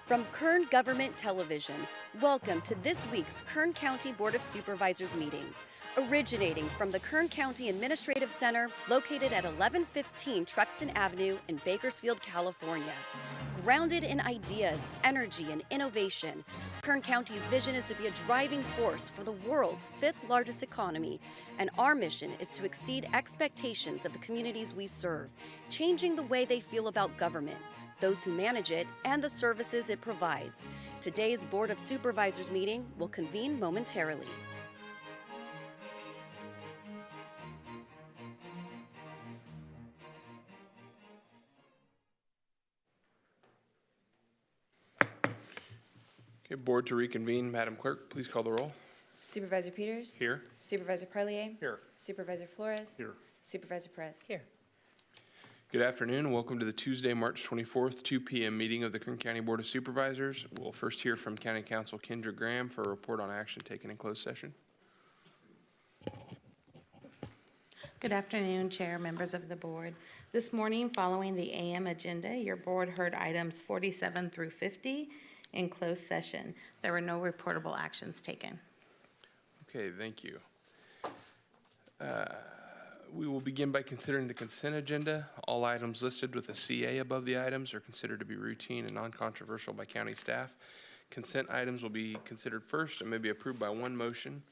From Kern Government Television, welcome to this week's Kern County Board of Supervisors meeting. Originating from the Kern County Administrative Center, located at 1115 Truxtun Avenue in Bakersfield, California. Grounded in ideas, energy, and innovation, Kern County's vision is to be a driving force for the world's fifth largest economy, and our mission is to exceed expectations of the communities we serve, changing the way they feel about government, those who manage it, and the services it provides. Today's Board of Supervisors meeting will convene momentarily. Okay, board to reconvene. Madam Clerk, please call the roll. Supervisor Peters? Here. Supervisor Parlier? Here. Supervisor Flores? Here. Supervisor Perez? Here. Good afternoon and welcome to the Tuesday, March 24th, 2 p.m. meeting of the Kern County Board of Supervisors. We'll first hear from County Counsel Kendra Graham for a report on action taken in closed session. Good afternoon, Chair, members of the board. This morning, following the AM agenda, your board heard items 47 through 50 in closed session. There were no reportable actions taken. Okay, thank you. We will begin by considering the consent agenda. All items listed with a CA above the items are considered to be routine and non-controversial by county staff. Consent items will be considered first and may be approved by one motion.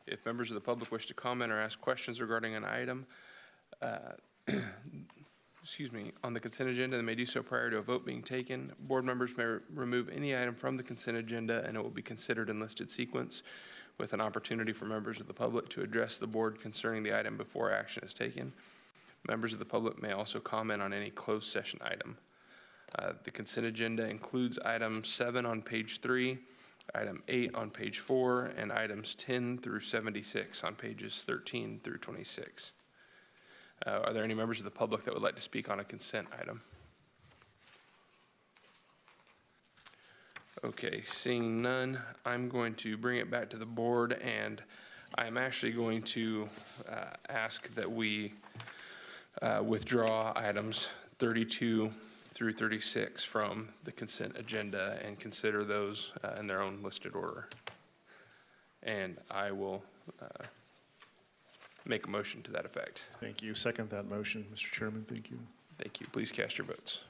If members of the public wish to comment or ask questions regarding an item, on the consent agenda, they may do so prior to a vote being taken. Board members may remove any item from the consent agenda and it will be considered in listed sequence, with an opportunity for members of the public to address the board concerning the item before action is taken. Members of the public may also comment on any closed session item. The consent agenda includes item 7 on page 3, item 8 on page 4, and items 10 through 76 on pages 13 through 26. Are there any members of the public that would like to speak on a consent item? Okay, seeing none, I'm going to bring it back to the board, and I'm actually going to ask that we withdraw items 32 through 36 from the consent agenda and consider those in their own listed order. And I will make a motion to that effect. Thank you. Second that motion, Mr. Chairman. Thank you. Thank you. Please cast your votes.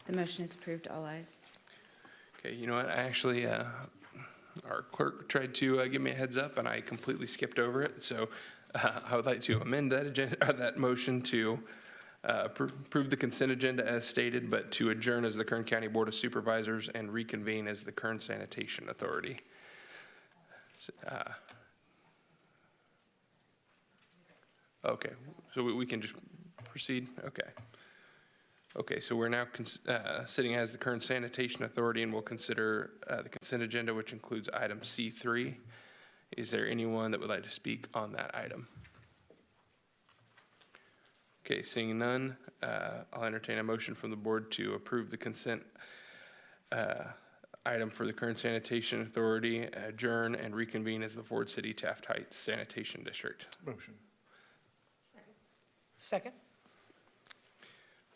The motion is approved. All ayes. Okay, you know what? I actually, our clerk tried to give me a heads up, and I completely skipped over it. So I would like to amend that agenda, that motion to approve the consent agenda as stated, but to adjourn as the Kern County Board of Supervisors and reconvene as the Kern Sanitation Authority. Okay, so we can just proceed? Okay. Okay, so we're now sitting as the Kern Sanitation Authority, and we'll consider the consent agenda, which includes item C3. Is there anyone that would like to speak on that item? Okay, seeing none, I'll entertain a motion from the board to approve the consent item for the Kern Sanitation Authority, adjourn and reconvene as the Ford City Taft Heights Sanitation District. Motion. Second.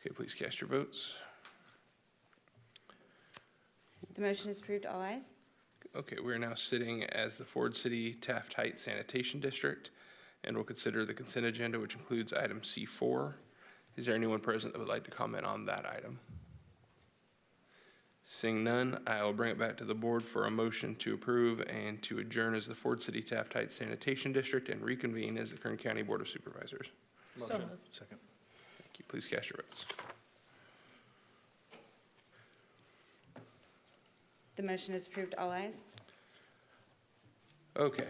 Okay, please cast your votes. The motion is approved. All ayes. Okay, we're now sitting as the Ford City Taft Heights Sanitation District, and we'll consider the consent agenda, which includes item C4. Is there anyone present that would like to comment on that item? Seeing none, I will bring it back to the board for a motion to approve and to adjourn as the Ford City Taft Heights Sanitation District and reconvene as the Kern County Board of Supervisors. Motion. Second. Thank you. Please cast your votes. The motion is approved. All ayes. Okay.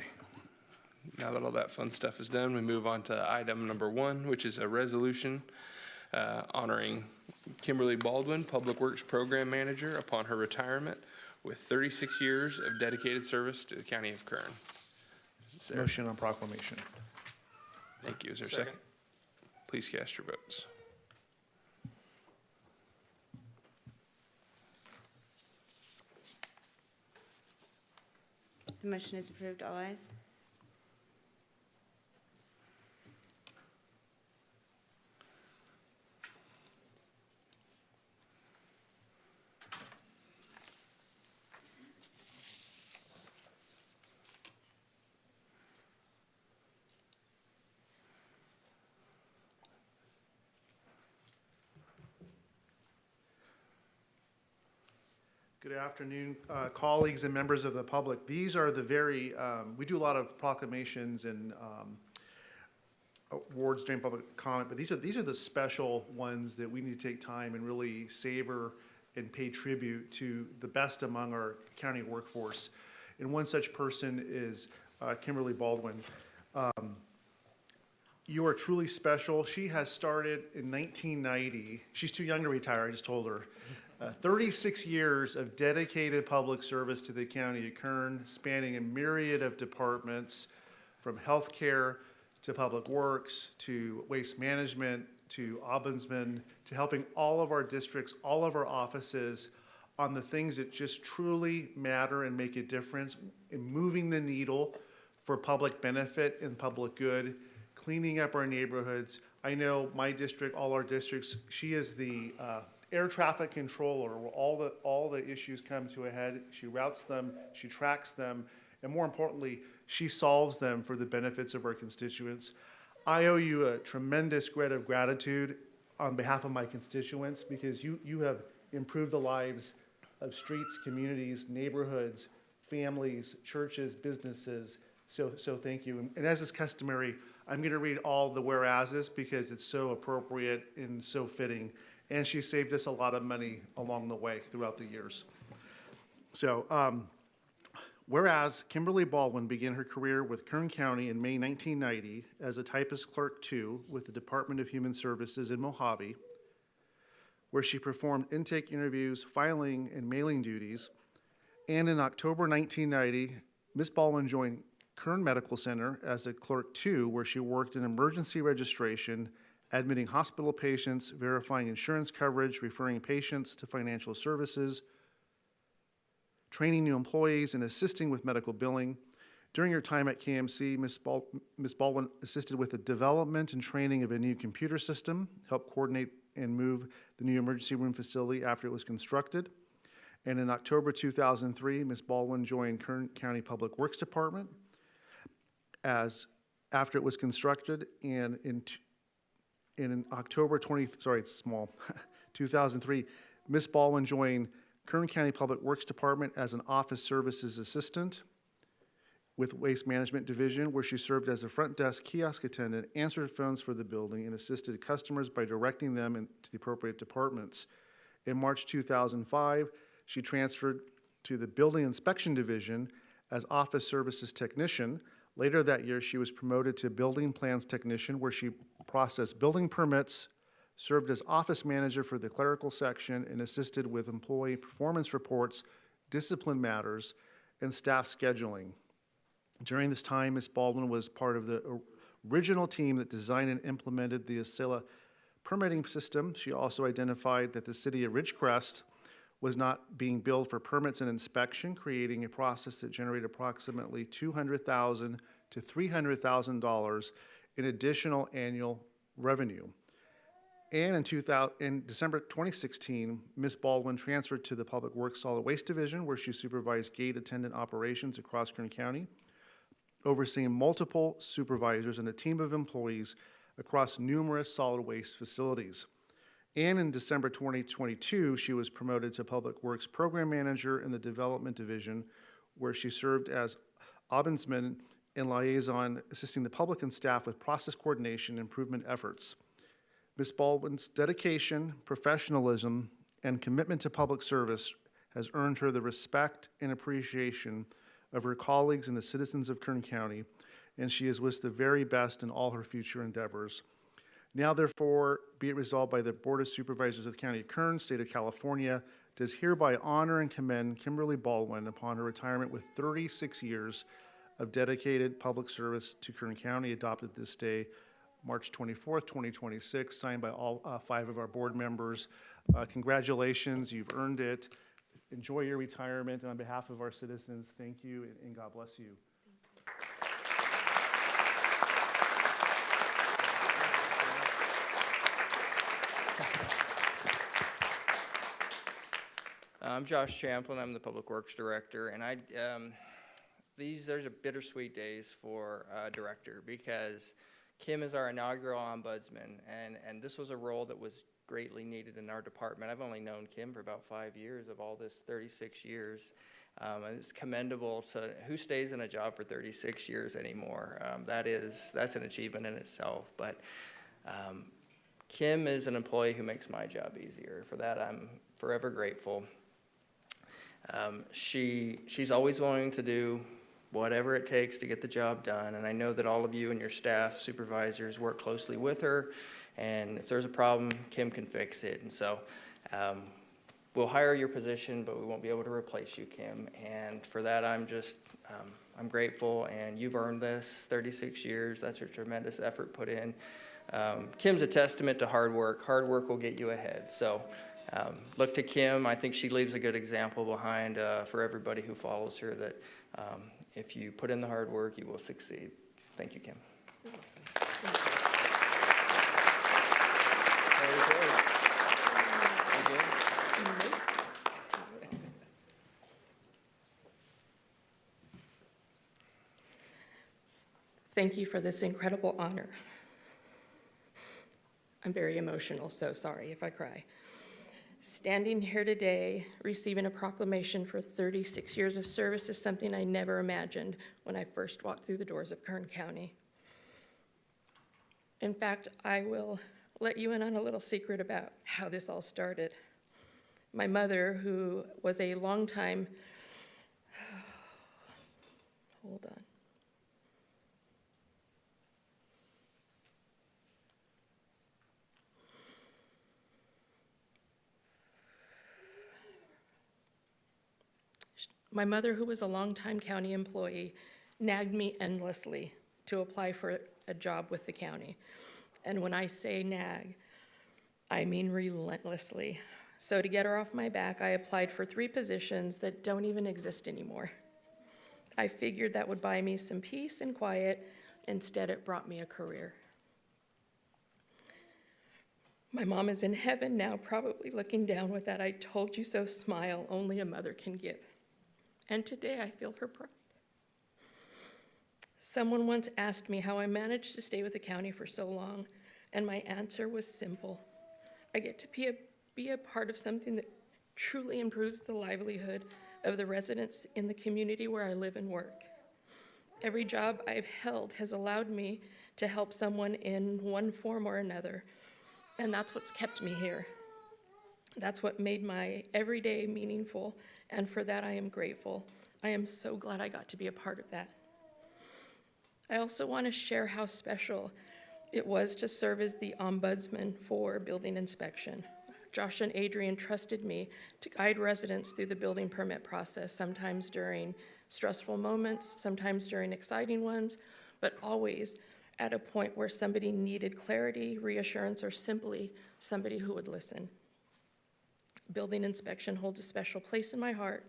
Now that all that fun stuff is done, we move on to item number 1, which is a resolution honoring Kimberly Baldwin, Public Works Program Manager, upon her retirement with 36 years of dedicated service to the County of Kern. Motion on proclamation. Thank you. Is there a second? Please cast your votes. The motion is approved. All ayes. Good afternoon, colleagues and members of the public. These are the very, we do a lot of proclamations and awards during public comment, but these are the special ones that we need to take time and really savor and pay tribute to the best among our county workforce. And one such person is Kimberly Baldwin. You are truly special. She has started in 1990. She's too young to retire, I just told her. 36 years of dedicated public service to the county of Kern, spanning a myriad of departments, from healthcare to public works, to waste management, to ombudsman, to helping all of our districts, all of our offices on the things that just truly matter and make a difference in moving the needle for public benefit and public good, cleaning up our neighborhoods. I know my district, all our districts, she is the air traffic controller where all the issues come to a head. She routes them, she tracks them, and more importantly, she solves them for the benefits of our constituents. I owe you a tremendous debt of gratitude on behalf of my constituents because you have improved the lives of streets, communities, neighborhoods, families, churches, businesses. So thank you. And as is customary, I'm going to read all the whereases because it's so appropriate and so fitting. And she saved us a lot of money along the way throughout the years. So, whereas Kimberly Baldwin began her career with Kern County in May 1990 as a typist clerk 2 with the Department of Human Services in Mojave, where she performed intake interviews, filing, and mailing duties. And in October 1990, Ms. Baldwin joined Kern Medical Center as a clerk 2, where she worked in emergency registration, admitting hospital patients, verifying insurance coverage, referring patients to financial services, training new employees, and assisting with medical billing. During her time at KMC, Ms. Baldwin assisted with the development and training of a new computer system, helped coordinate and move the new emergency room facility after it was constructed. And in October 2003, Ms. Baldwin joined Kern County Public Works Department after it was constructed, and in October 2003, Ms. Baldwin joined Kern County Public Works Department as an office services assistant with Waste Management Division, where she served as a front desk kiosk attendant, answered phones for the building, and assisted customers by directing them to the appropriate departments. In March 2005, she transferred to the Building Inspection Division as office services technician. Later that year, she was promoted to building plans technician, where she processed building permits, served as office manager for the clerical section, and assisted with employee performance reports, discipline matters, and staff scheduling. During this time, Ms. Baldwin was part of the original team that designed and implemented the ASILA permitting system. She also identified that the city of Ridgecrest was not being billed for permits and inspection, creating a process that generated approximately $200,000 to $300,000 in additional annual revenue. And in December 2016, Ms. Baldwin transferred to the Public Works Solid Waste Division, where she supervised gate attendant operations across Kern County, overseeing multiple supervisors and a team of employees across numerous solid waste facilities. And in December 2022, she was promoted to Public Works Program Manager in the Development Division, where she served as ombudsman and liaison, assisting the public and staff with process coordination and improvement efforts. Ms. Baldwin's dedication, professionalism, and commitment to public service has earned her the respect and appreciation of her colleagues and the citizens of Kern County, and she is wished the very best in all her future endeavors. Now, therefore, be it resolved by the Board of Supervisors of the County of Kern, State of California, does hereby honor and commend Kimberly Baldwin upon her retirement with 36 years of dedicated public service to Kern County, adopted this day, March 24th, 2026, signed by all 5 of our board members. Congratulations, you've earned it. Enjoy your retirement, and on behalf of our citizens, thank you, and God bless you. I'm Josh Champlin. I'm the Public Works Director, and there's a bittersweet days for director because Kim is our inaugural ombudsman, and this was a role that was greatly needed in our department. I've only known Kim for about 5 years of all this 36 years. And it's commendable to who stays in a job for 36 years anymore. That's an achievement in itself. But Kim is an employee who makes my job easier. For that, I'm forever grateful. She's always willing to do whatever it takes to get the job done, and I know that all of you and your staff, supervisors, work closely with her, and if there's a problem, Kim can fix it. And so we'll hire your position, but we won't be able to replace you, Kim, and for that I'm grateful, and you've earned this 36 years. That's a tremendous effort put in. Kim's a testament to hard work. Hard work will get you ahead. So look to Kim. I think she leaves a good example behind for everybody who follows her, that if you put in the hard work, you will succeed. Thank you, Kim. Thank you for this incredible honor. I'm very emotional, so sorry if I cry. Standing here today, receiving a proclamation for 36 years of service is something I never imagined when I first walked through the doors of Kern County. In fact, I will let you in on a little secret about how this all started. My mother, who was a longtime, hold on. My mother, who was a longtime county employee, nagged me endlessly to apply for a job with the county. And when I say nag, I mean relentlessly. So to get her off my back, I applied for 3 positions that don't even exist anymore. I figured that would buy me some peace and quiet. Instead, it brought me a career. My mom is in heaven now, probably looking down with that "I told you so" smile only a mother can give. And today I feel her pride. Someone once asked me how I managed to stay with the county for so long, and my answer was simple. I get to be a part of something that truly improves the livelihood of the residents in the community where I live and work. Every job I've held has allowed me to help someone in one form or another, and that's what's kept me here. That's what made my everyday meaningful, and for that I am grateful. I am so glad I got to be a part of that. I also want to share how special it was to serve as the ombudsman for building inspection. Josh and Adrian trusted me to guide residents through the building permit process, sometimes during stressful moments, sometimes during exciting ones, but always at a point where somebody needed clarity, reassurance, or simply somebody who would listen. Building inspection holds a special place in my heart,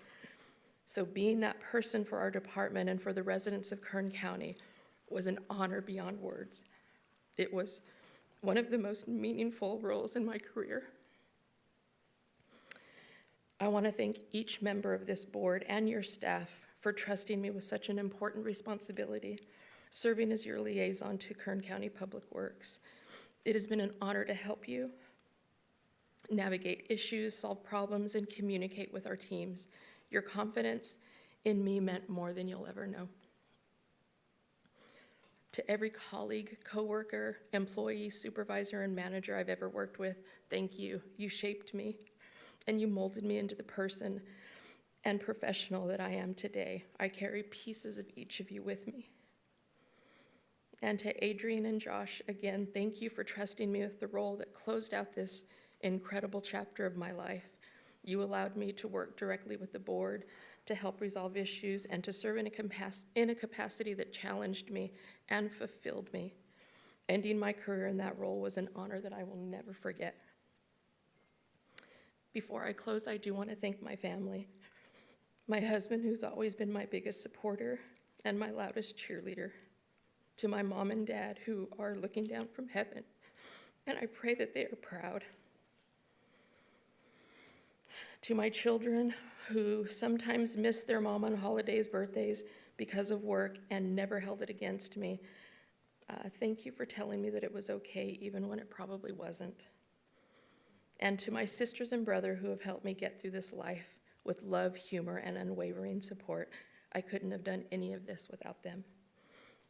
so being that person for our department and for the residents of Kern County was an honor beyond words. It was one of the most meaningful roles in my career. I want to thank each member of this board and your staff for trusting me with such an important responsibility, serving as your liaison to Kern County Public Works. It has been an honor to help you navigate issues, solve problems, and communicate with our teams. Your confidence in me meant more than you'll ever know. To every colleague, coworker, employee, supervisor, and manager I've ever worked with, thank you. You shaped me, and you molded me into the person and professional that I am today. I carry pieces of each of you with me. And to Adrian and Josh, again, thank you for trusting me with the role that closed out this incredible chapter of my life. You allowed me to work directly with the board to help resolve issues and to serve in a capacity that challenged me and fulfilled me. Ending my career in that role was an honor that I will never forget. Before I close, I do want to thank my family. My husband, who's always been my biggest supporter and my loudest cheerleader. To my mom and dad, who are looking down from heaven, and I pray that they are proud. To my children, who sometimes miss their mom on holidays, birthdays, because of work and never held it against me, thank you for telling me that it was okay, even when it probably wasn't. And to my sisters and brother who have helped me get through this life with love, humor, and unwavering support, I couldn't have done any of this without them.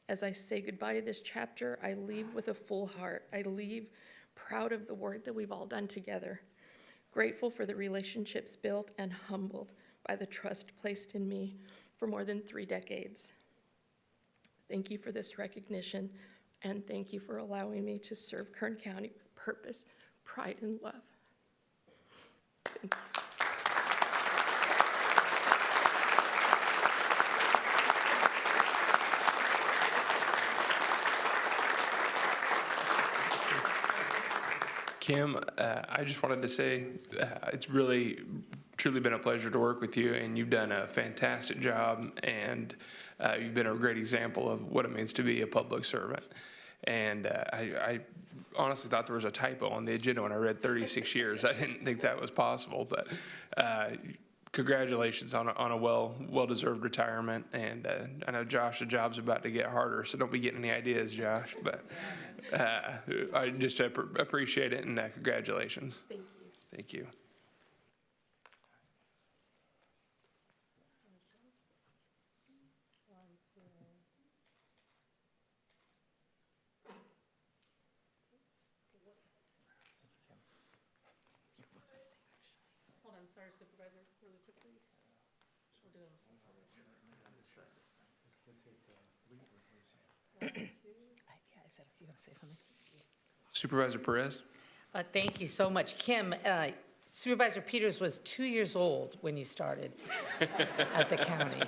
As I say goodbye to this chapter, I leave with a full heart. I leave proud of the work that we've all done together, grateful for the relationships built, and humbled by the trust placed in me for more than 3 decades. Thank you for this recognition, and thank you for allowing me to serve Kern County with purpose, pride, and love. Thank you. Kim, I just wanted to say it's really, truly been a pleasure to work with you, and you've done a fantastic job, and you've been a great example of what it means to be a public servant. And I honestly thought there was a typo on the agenda when I read 36 years. I didn't think that was possible, but congratulations on a well-deserved retirement. And I know, Josh, the job's about to get harder, so don't be getting any ideas, Josh. But I just appreciate it, and congratulations. Thank you. Thank you. Hold on, sorry, Supervisor, really quickly. We'll do it on I said, if you're going to say something. Supervisor Perez? Thank you so much. Kim, Supervisor Peters was 2 years old when you started at the county.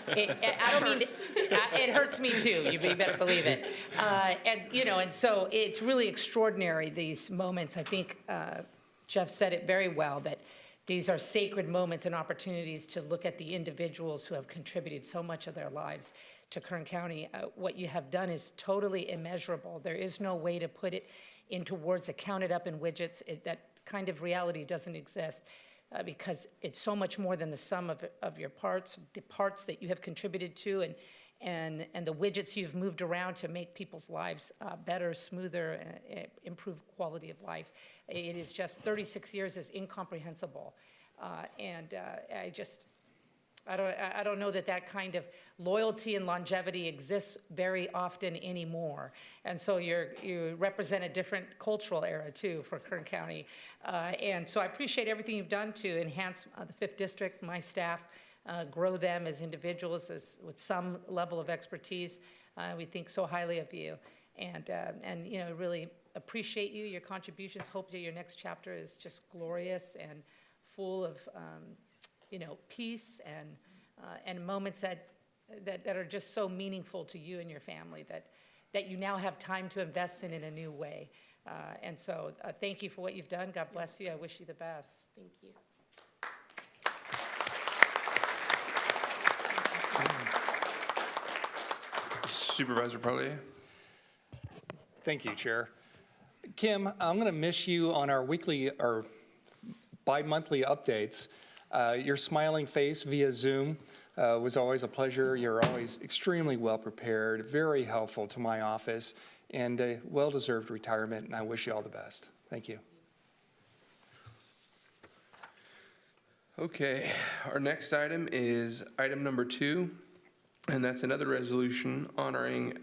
I don't mean to, it hurts me too, you better believe it. And so it's really extraordinary, these moments. I think Jeff said it very well, that these are sacred moments and opportunities to look at the individuals who have contributed so much of their lives to Kern County. What you have done is totally immeasurable. There is no way to put it into words that count it up in widgets. That kind of reality doesn't exist because it's so much more than the sum of your parts, the parts that you have contributed to, and the widgets you've moved around to make people's lives better, smoother, improve quality of life. It is just 36 years is incomprehensible. I don't know that kind of loyalty and longevity exists very often anymore. And so you represent a different cultural era too for Kern County. And so I appreciate everything you've done to enhance the 5th District, my staff, grow them as individuals with some level of expertise. We think so highly of you. And really appreciate you, your contributions. Hope that your next chapter is just glorious and full of peace and moments that are just so meaningful to you and your family that you now have time to invest in a new way. And so thank you for what you've done. God bless you. I wish you the best. Thank you. Supervisor Parlier? Thank you, Chair. Kim, I'm going to miss you on our weekly or bi-monthly updates. Your smiling face via Zoom was always a pleasure. You're always extremely well prepared, very helpful to my office, and a well-deserved retirement, and I wish you all the best. Thank you. Okay, our next item is item number 2, and that's another resolution honoring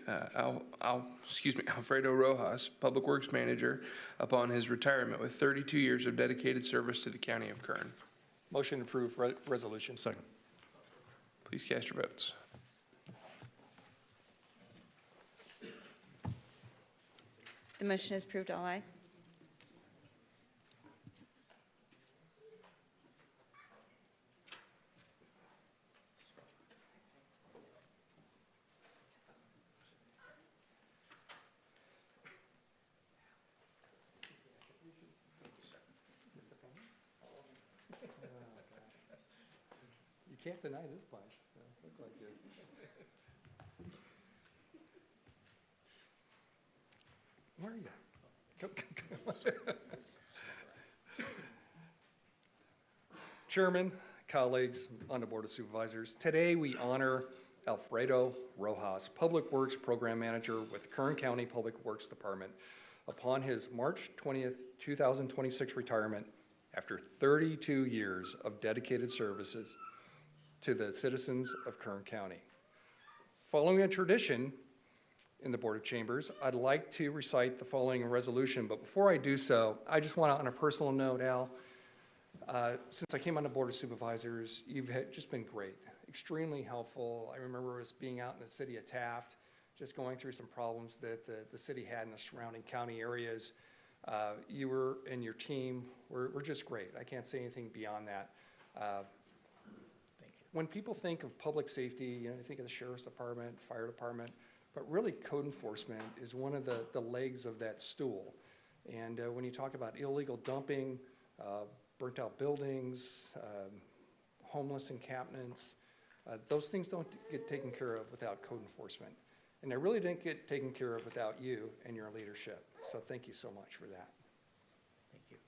Alfredo Rojas, Public Works Manager, upon his retirement with 32 years of dedicated service to the County of Kern. Motion to approve resolution. Second. Please cast your votes. The motion is approved. All ayes. You can't deny this punch. Look like it. Where are you? Chairman, colleagues on the Board of Supervisors, today we honor Alfredo Rojas, Public Works Program Manager with Kern County Public Works Department, upon his March 20th, 2026 retirement after 32 years of dedicated services to the citizens of Kern County. Following a tradition in the Board of Chambers, I'd like to recite the following resolution, but before I do so, I just want to, on a personal note, Al, since I came on the Board of Supervisors, you've just been great, extremely helpful. I remember us being out in the city of Taft, just going through some problems that the city had in the surrounding county areas. You were and your team were just great. I can't say anything beyond that. When people think of public safety, you know, they think of the sheriff's department, fire department, but really code enforcement is one of the legs of that stool. And when you talk about illegal dumping, burnt out buildings, homeless encampments, those things don't get taken care of without code enforcement. And they really didn't get taken care of without you and your leadership. So thank you so much for that. Thank you.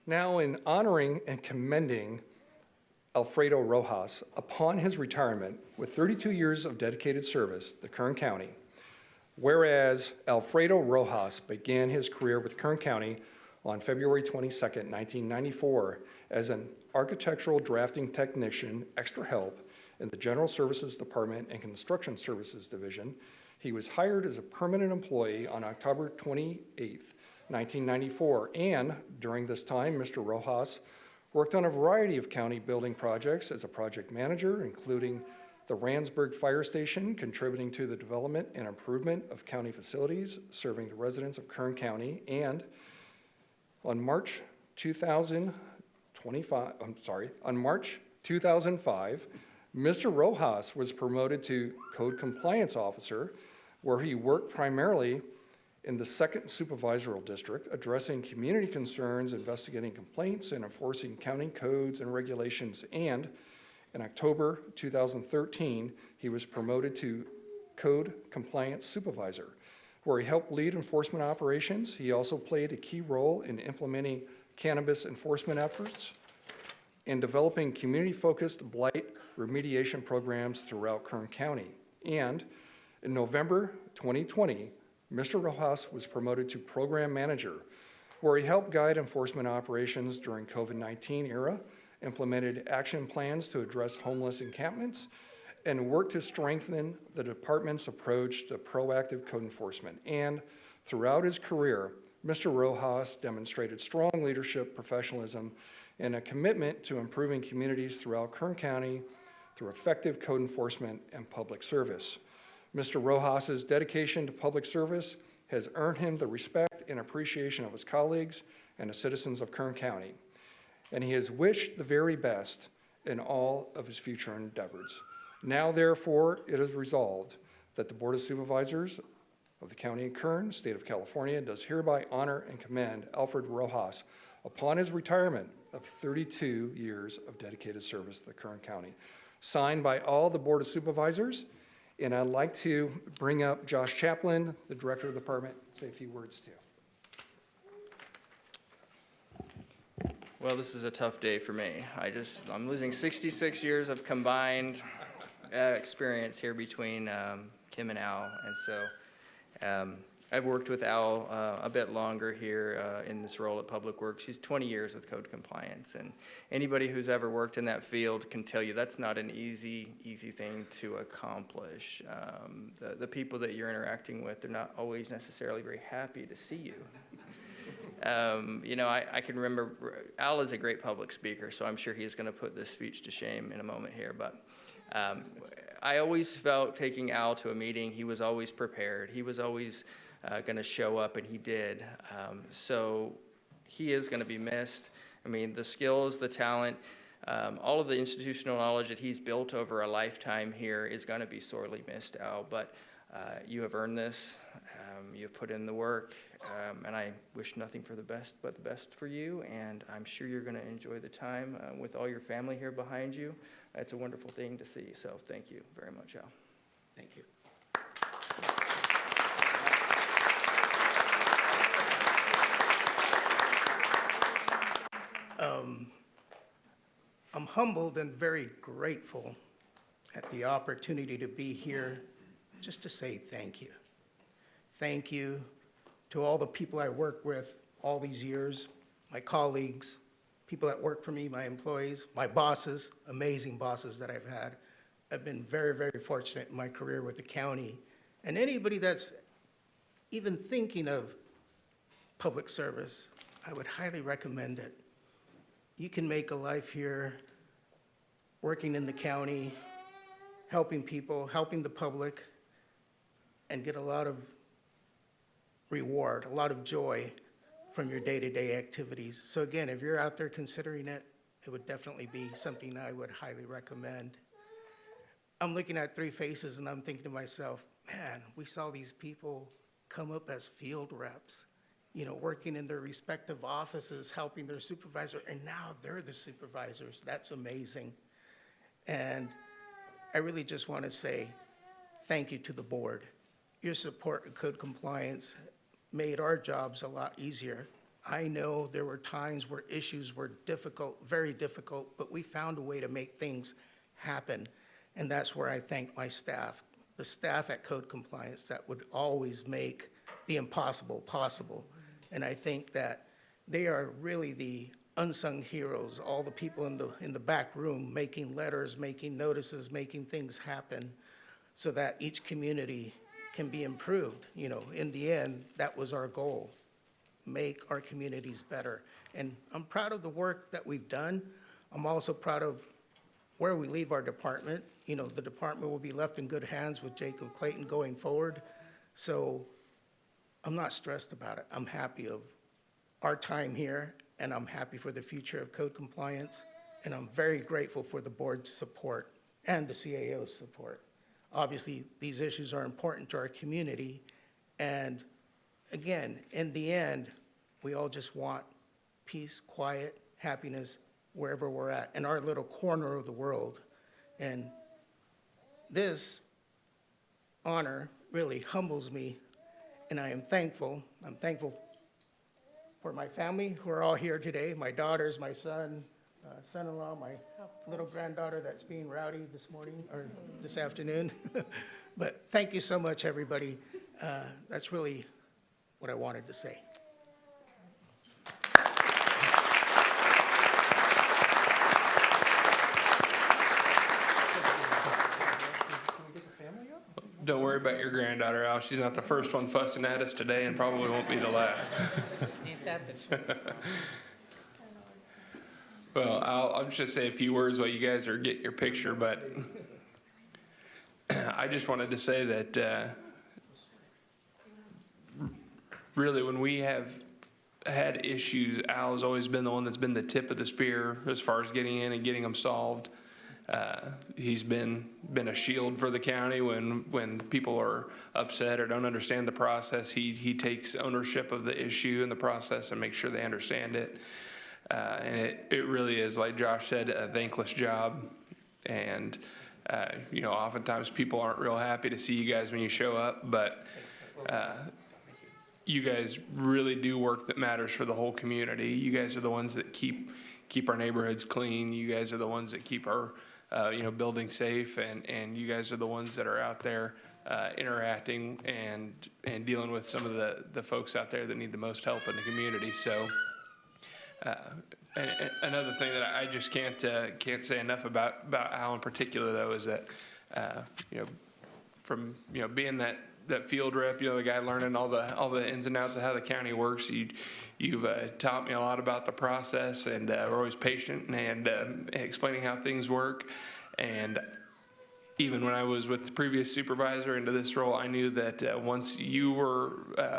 Now, in honoring and commending Alfredo Rojas upon his retirement with 32 years of dedicated service to Kern County, whereas Alfredo Rojas began his career with Kern County on February 22nd, 1994 as an architectural drafting technician, extra help in the General Services Department and Construction Services Division. He was hired as a permanent employee on October 28th, 1994, and during this time, Mr. Rojas worked on a variety of county building projects as a project manager, including the Randsburg Fire Station, contributing to the development and improvement of county facilities serving the residents of Kern County. And on March 2005, Mr. Rojas was promoted to Code Compliance Officer, where he worked primarily in the 2nd Supervisorial District, addressing community concerns, investigating complaints, and enforcing county codes and regulations. And in October 2013, he was promoted to Code Compliance Supervisor, where he helped lead enforcement operations. He also played a key role in implementing cannabis enforcement efforts and developing community-focused blight remediation programs throughout Kern County. And in November 2020, Mr. Rojas was promoted to Program Manager, where he helped guide enforcement operations during COVID-19 era, implemented action plans to address homeless encampments, and worked to strengthen the department's approach to proactive code enforcement. And throughout his career, Mr. Rojas demonstrated strong leadership, professionalism, and a commitment to improving communities throughout Kern County through effective code enforcement and public service. Mr. Rojas's dedication to public service has earned him the respect and appreciation of his colleagues and the citizens of Kern County, and he has wished the very best in all of his future endeavors. Now, therefore, it is resolved that the Board of Supervisors of the County of Kern, State of California, does hereby honor and commend Alfred Rojas upon his retirement of 32 years of dedicated service to the Kern County. Signed by all the Board of Supervisors. And I'd like to bring up Josh Chaplin, the Director of the Department, say a few words too. Well, this is a tough day for me. I'm losing 66 years of combined experience here between Kim and Al. And so I've worked with Al a bit longer here in this role at Public Works. He's 20 years with code compliance, and anybody who's ever worked in that field can tell you that's not an easy thing to accomplish. The people that you're interacting with, they're not always necessarily very happy to see you. You know, I can remember, Al is a great public speaker, so I'm sure he's going to put this speech to shame in a moment here, but I always felt taking Al to a meeting, he was always prepared. He was always going to show up, and he did. So he is going to be missed. I mean, the skills, the talent, all of the institutional knowledge that he's built over a lifetime here is going to be sorely missed, Al. But you have earned this. You've put in the work, and I wish nothing for the best but the best for you, and I'm sure you're going to enjoy the time with all your family here behind you. It's a wonderful thing to see, so thank you very much, Al. Thank you. I'm humbled and very grateful at the opportunity to be here just to say thank you. Thank you to all the people I work with all these years, my colleagues, people that work for me, my employees, my bosses, amazing bosses that I've had. I've been very, very fortunate in my career with the county. And anybody that's even thinking of public service, I would highly recommend it. You can make a life here working in the county, helping people, helping the public, and get a lot of reward, a lot of joy from your day-to-day activities. So again, if you're out there considering it, it would definitely be something I would highly recommend. I'm looking at three faces and I'm thinking to myself, man, we saw these people come up as field reps, working in their respective offices, helping their supervisor, and now they're the supervisors. That's amazing. And I really just want to say thank you to the board. Your support of code compliance made our jobs a lot easier. I know there were times where issues were difficult, very difficult, but we found a way to make things happen. And that's where I thank my staff, the staff at Code Compliance that would always make the impossible possible. And I think that they are really the unsung heroes, all the people in the back room making letters, making notices, making things happen so that each community can be improved. In the end, that was our goal, make our communities better. And I'm proud of the work that we've done. I'm also proud of where we leave our department. The department will be left in good hands with Jacob Clayton going forward. So I'm not stressed about it. I'm happy of our time here, and I'm happy for the future of code compliance. And I'm very grateful for the board's support and the CAO's support. Obviously, these issues are important to our community. And again, in the end, we all just want peace, quiet, happiness, wherever we're at, in our little corner of the world. And this honor really humbles me, and I am thankful. I'm thankful for my family who are all here today, my daughters, my son, son-in-law, my little granddaughter that's being rowdy this morning or this afternoon. But thank you so much, everybody. That's really what I wanted to say. Don't worry about your granddaughter, Al. She's not the first one fussing at us today and probably won't be the last. Ain't that the truth? Well, I'll just say a few words while you guys are getting your picture, but I just wanted to say that really when we have had issues, Al has always been the one that's been the tip of the spear as far as getting in and getting them solved. He's been a shield for the county when people are upset or don't understand the process. He takes ownership of the issue and the process and makes sure they understand it. And it really is, like Josh said, a thankless job. And, oftentimes people aren't real happy to see you guys when you show up, but you guys really do work that matters for the whole community. You guys are the ones that keep our neighborhoods clean. You guys are the ones that keep our building safe, and you guys are the ones that are out there interacting and dealing with some of the folks out there that need the most help in the community. So another thing that I just can't say enough about Al in particular, though, is that from being that field rep, the guy learning all the ins and outs of how the county works, you've taught me a lot about the process, and we're always patient and explaining how things work. And even when I was with the previous supervisor into this role, I knew that once you were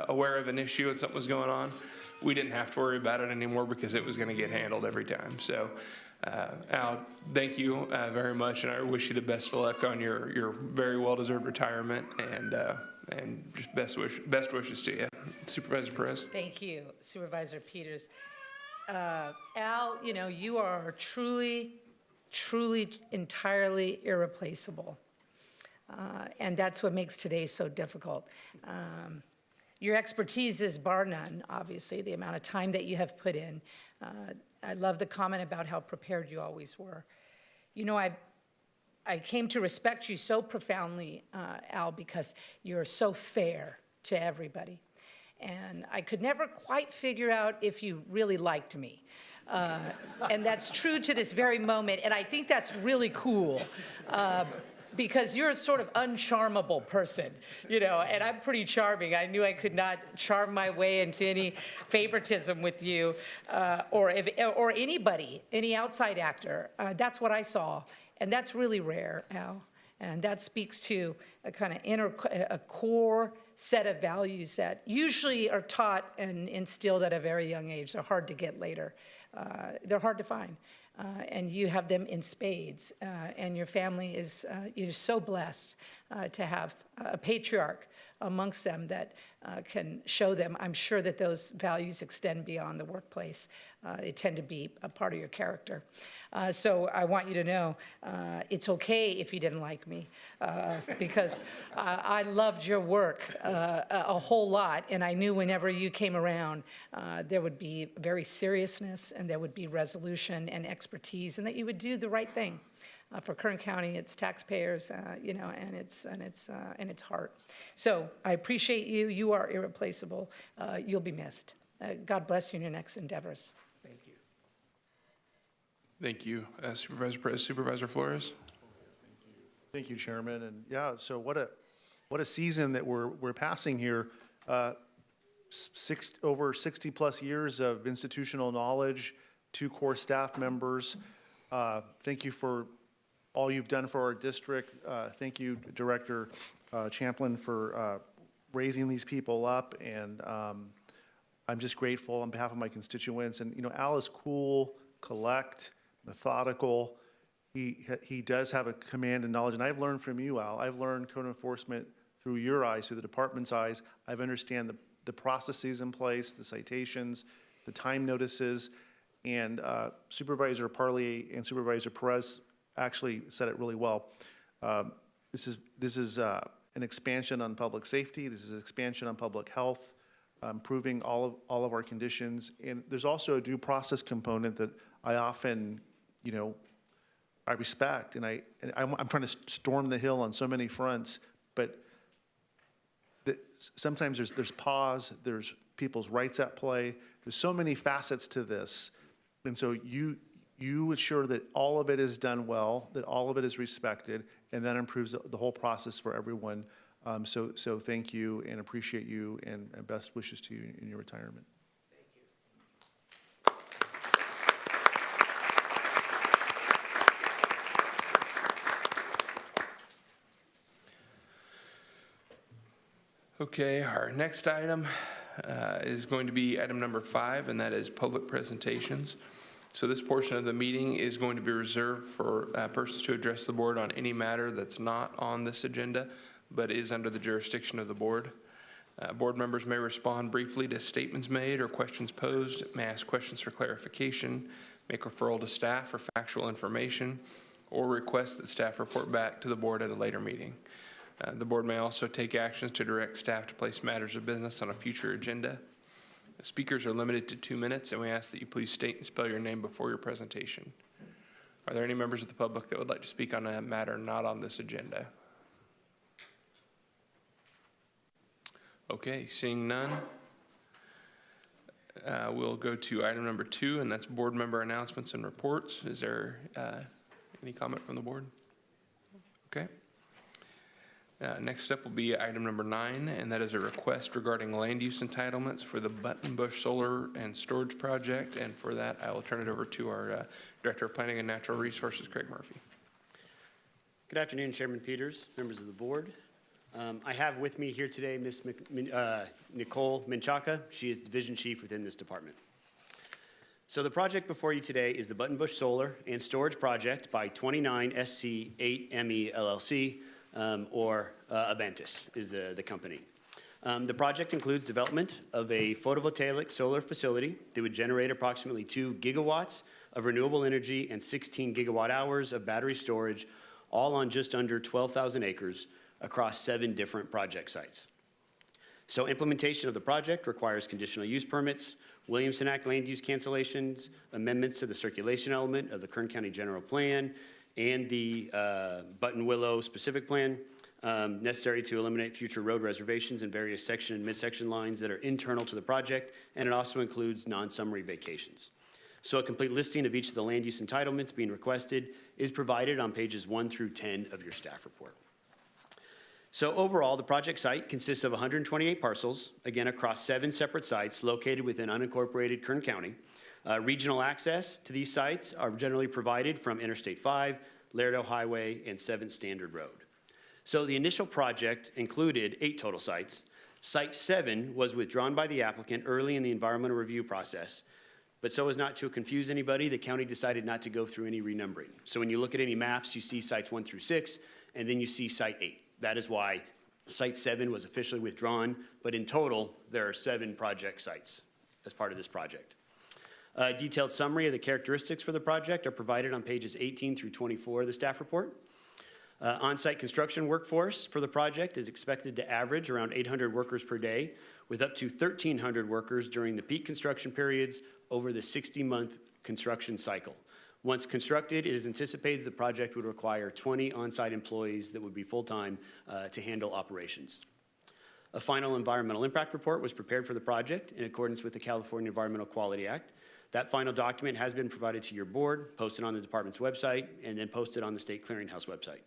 aware of an issue and something was going on, we didn't have to worry about it anymore because it was going to get handled every time. So Al, thank you very much, and I wish you the best of luck on your very well-deserved retirement, and just best wishes to you. Supervisor Perez. Thank you, Supervisor Peters. Al, you are truly entirely irreplaceable. And that's what makes today so difficult. Your expertise is bar none, obviously, the amount of time that you have put in. I love the comment about how prepared you always were. I came to respect you so profoundly, Al, because you're so fair to everybody. and I could never quite figure out if you really liked me. And that's true to this very moment, and I think that's really cool. Because you're a sort of uncharmable person, you know, and I'm pretty charming. I knew I could not charm my way into any favoritism with you or anybody, any outside actor. That's what I saw, and that's really rare, Al. And that speaks to a kind of a core set of values that usually are taught and instilled at a very young age. They're hard to get later. They're hard to find. And you have them in spades, and your family is you're so blessed to have a patriarch amongst them that can show them. I'm sure that those values extend beyond the workplace. They tend to be a part of your character. So I want you to know it's okay if you didn't like me, because I loved your work a whole lot, and I knew whenever you came around, there would be very seriousness, and there would be resolution and expertise, and that you would do the right thing for Kern County, its taxpayers, you know, and its heart. So I appreciate you. You are irreplaceable. You'll be missed. God bless you in your next endeavors. Thank you. Thank you. Supervisor Perez, Supervisor Flores. Thank you, Chairman. And yeah, so what a season that we're passing here. Over 60 plus years of institutional knowledge, 2 core staff members. Thank you for all you've done for our district. Thank you, Director Champlin, for raising these people up. And I'm just grateful on behalf of my constituents. And, you know, Al is cool, collect, methodical. He does have a command and knowledge. And I've learned from you, Al. I've learned code enforcement through your eyes, through the department's eyes. I've understand the processes in place, the citations, the time notices. And Supervisor Parley and Supervisor Perez actually said it really well. This is an expansion on public safety. This is an expansion on public health, improving all of our conditions. And there's also a due process component that I often, you know, I respect. And I'm trying to storm the hill on so many fronts, but sometimes there's pause, there's people's rights at play. There's so many facets to this. And so you ensure that all of it is done well, that all of it is respected, and that improves the whole process for everyone. So thank you and appreciate you, and best wishes to you in your retirement. Thank you. Okay, our next item is going to be item number 5, and that is public presentations. So this portion of the meeting is going to be reserved for persons to address the board on any matter that's not on this agenda, but is under the jurisdiction of the board. Board members may respond briefly to statements made or questions posed, may ask questions for clarification, make referral to staff for factual information, or request that staff report back to the board at a later meeting. The board may also take actions to direct staff to place matters of business on a future agenda. The speakers are limited to 2 minutes, and we ask that you please state and spell your name before your presentation. Are there any members of the public that would like to speak on a matter not on this agenda? Okay, seeing none, we'll go to item number 2, and that's board member announcements and reports. Is there any comment from the board? Okay. Next up will be item number 9, and that is a request regarding land use entitlements for the Buttonbush Solar and Storage Project. And for that, I will turn it over to our Director of Planning and Natural Resources, Craig Murphy. Good afternoon, Chairman Peters, members of the board. I have with me here today Ms. Nicole Menchaca. She is Division Chief within this department. So the project before you today is the Buttonbush Solar and Storage Project by 29SC8ME LLC. Or Aventis is the company. The project includes development of a photovoltaic solar facility that would generate approximately 2 gigawatts of renewable energy and 16 gigawatt hours of battery storage, all on just under 12,000 acres across 7 different project sites. So implementation of the project requires conditional use permits, Williamson Act land use cancellations, amendments to the circulation element of the Kern County General Plan, and the Button Willow specific plan, necessary to eliminate future road reservations and various section and midsection lines that are internal to the project, and it also includes non-summary vacations. So a complete listing of each of the land use entitlements being requested is provided on pages 1 through 10 of your staff report. So overall, the project site consists of 128 parcels, again, across 7 separate sites located within unincorporated Kern County. Regional access to these sites are generally provided from Interstate 5, Laredo Highway, and 7th Standard Road. So the initial project included 8 total sites. Site 7 was withdrawn by the applicant early in the environmental review process, but so as not to confuse anybody, the county decided not to go through any renumbering. So when you look at any maps, you see sites 1 through 6, and then you see site 8. That is why site 7 was officially withdrawn, but in total, there are 7 project sites as part of this project. A detailed summary of the characteristics for the project are provided on pages 18 through 24 of the staff report. On-site construction workforce for the project is expected to average around 800 workers per day, with up to 1,300 workers during the peak construction periods over the 60-month construction cycle. Once constructed, it is anticipated the project would require 20 on-site employees that would be full-time to handle operations. A final environmental impact report was prepared for the project in accordance with the California Environmental Quality Act. That final document has been provided to your board, posted on the department's website, and then posted on the State Clearinghouse website.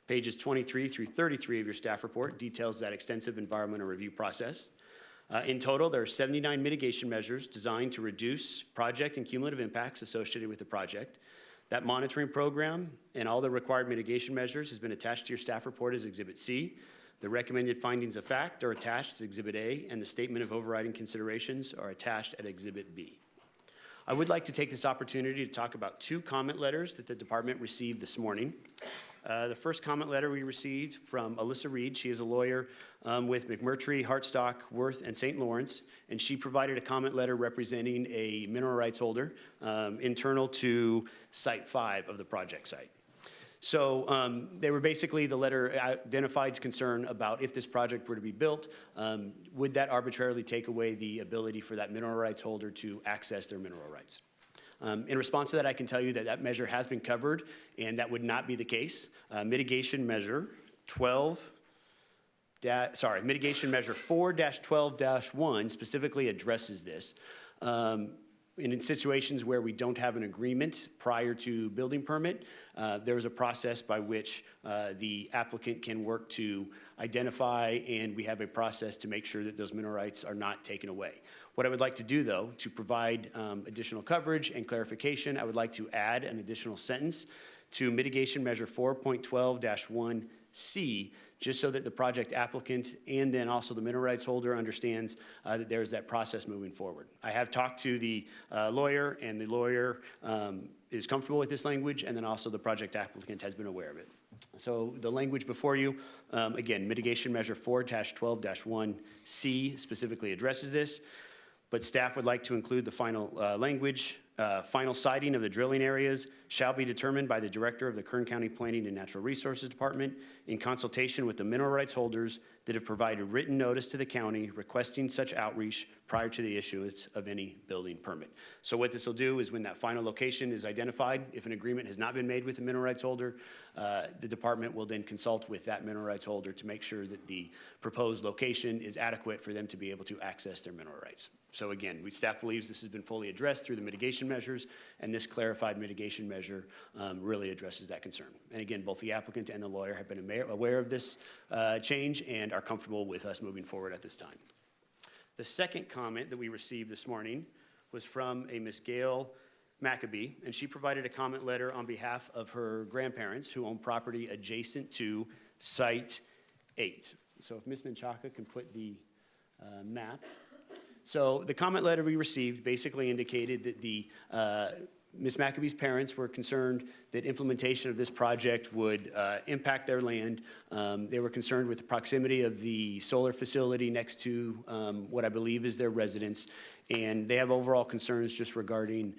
Pages 23 through 33 of your staff report details that extensive environmental review process. In total, there are 79 mitigation measures designed to reduce project and cumulative impacts associated with the project. That monitoring program and all the required mitigation measures has been attached to your staff report as Exhibit C. The recommended findings of fact are attached as Exhibit A, and the statement of overriding considerations are attached at Exhibit B. I would like to take this opportunity to talk about 2 comment letters that the department received this morning. The first comment letter we received from Alyssa Reed. She is a lawyer with McMurtry, Hartstock, Worth, and St. Lawrence, and she provided a comment letter representing a mineral rights holder internal to Site 5 of the project site. So they were basically, the letter identified concern about if this project were to be built, would that arbitrarily take away the ability for that mineral rights holder to access their mineral mites? In response to that, I can tell you that that measure has been covered, and that would not be the case. Mitigation measure 4-12-1 specifically addresses this. In situations where we don't have an agreement prior to building permit, there is a process by which the applicant can work to identify, and we have a process to make sure that those mineral rights are not taken away. What I would like to do, though, to provide additional coverage and clarification, I would like to add an additional sentence to mitigation measure 4.12-1C, just so that the project applicant and then also the mineral rights holder understands that there is that process moving forward. I have talked to the lawyer, and the lawyer is comfortable with this language, and then also the project applicant has been aware of it. So the language before you, again, mitigation measure 4-12-1C specifically addresses this, but staff would like to include the final language. Final siting of the drilling areas shall be determined by the Director of the Kern County Planning and Natural Resources Department in consultation with the mineral rights holders that have provided written notice to the county requesting such outreach prior to the issuance of any building permit. So what this will do is when that final location is identified, if an agreement has not been made with the mineral rights holder, the department will then consult with that mineral rights holder to make sure that the proposed location is adequate for them to be able to access their mineral rights. So again, staff believes this has been fully addressed through the mitigation measures, and this clarified mitigation measure really addresses that concern. And again, both the applicant and the lawyer have been aware of this change and are comfortable with us moving forward at this time. The second comment that we received this morning was from a Ms. Gail Maccabee, and she provided a comment letter on behalf of her grandparents who own property adjacent to Site 8. So if Ms. Menchaca can put the map. So the comment letter we received basically indicated that the Ms. Maccabee's parents were concerned that implementation of this project would impact their land. They were concerned with the proximity of the solar facility next to what I believe is their residence, and they have overall concerns just regarding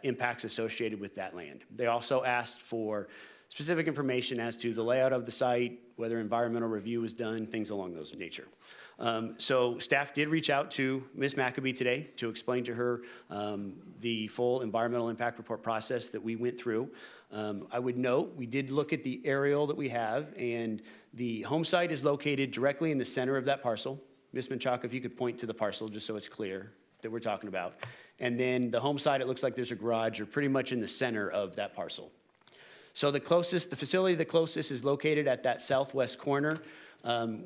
impacts associated with that land. They also asked for specific information as to the layout of the site, whether environmental review was done, things along those nature. So staff did reach out to Ms. Maccabee today to explain to her the full environmental impact report process that we went through. I would note, we did look at the aerial that we have, and the home site is located directly in the center of that parcel. Ms. Menchaca, if you could point to the parcel just so it's clear that we're talking about. And then the home side, it looks like there's a garage, or pretty much in the center of that parcel. So the facility the closest is located at that southwest corner.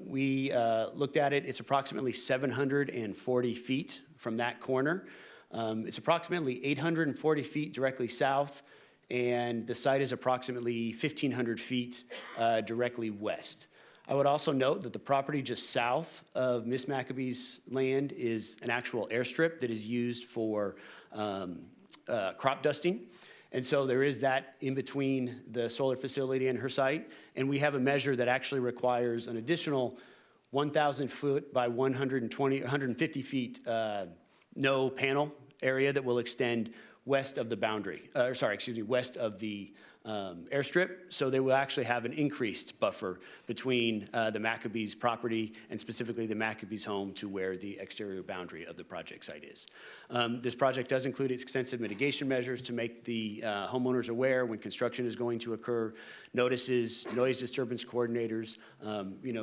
We looked at it, it's approximately 740 feet from that corner. It's approximately 840 feet directly south, and the site is approximately 1,500 feet directly west. I would also note that the property just south of Ms. Maccabee's land is an actual airstrip that is used for crop dusting. And so there is that in between the solar facility and her site. And we have a measure that actually requires an additional 1,000 foot by 150 feet no panel area that will extend west of the boundary, west of the airstrip. So they will actually have an increased buffer between the Maccabees property and specifically the Maccabees home to where the exterior boundary of the project site is. This project does include extensive mitigation measures to make the homeowners aware when construction is going to occur, notices, noise disturbance coordinators.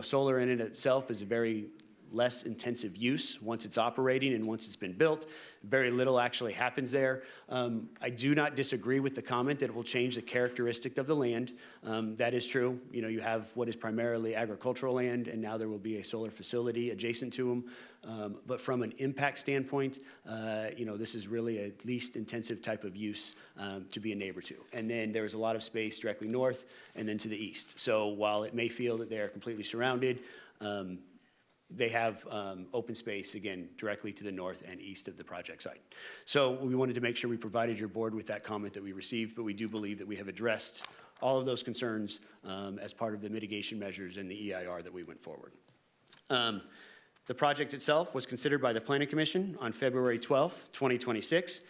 Solar in and of itself is a very less intensive use once it's operating and once it's been built. Very little actually happens there. I do not disagree with the comment that it will change the characteristic of the land. That is true. You have what is primarily agricultural land, and now there will be a solar facility adjacent to them. But from an impact standpoint, this is really a least intensive type of use to be a neighbor to. And then there is a lot of space directly north and then to the east. So while it may feel that they are completely surrounded, they have open space, again, directly to the north and east of the project site. So we wanted to make sure we provided your board with that comment that we received, but we do believe that we have addressed all of those concerns as part of the mitigation measures in the EIR that we went forward. The project itself was considered by the Planning Commission on February 12th, 2026.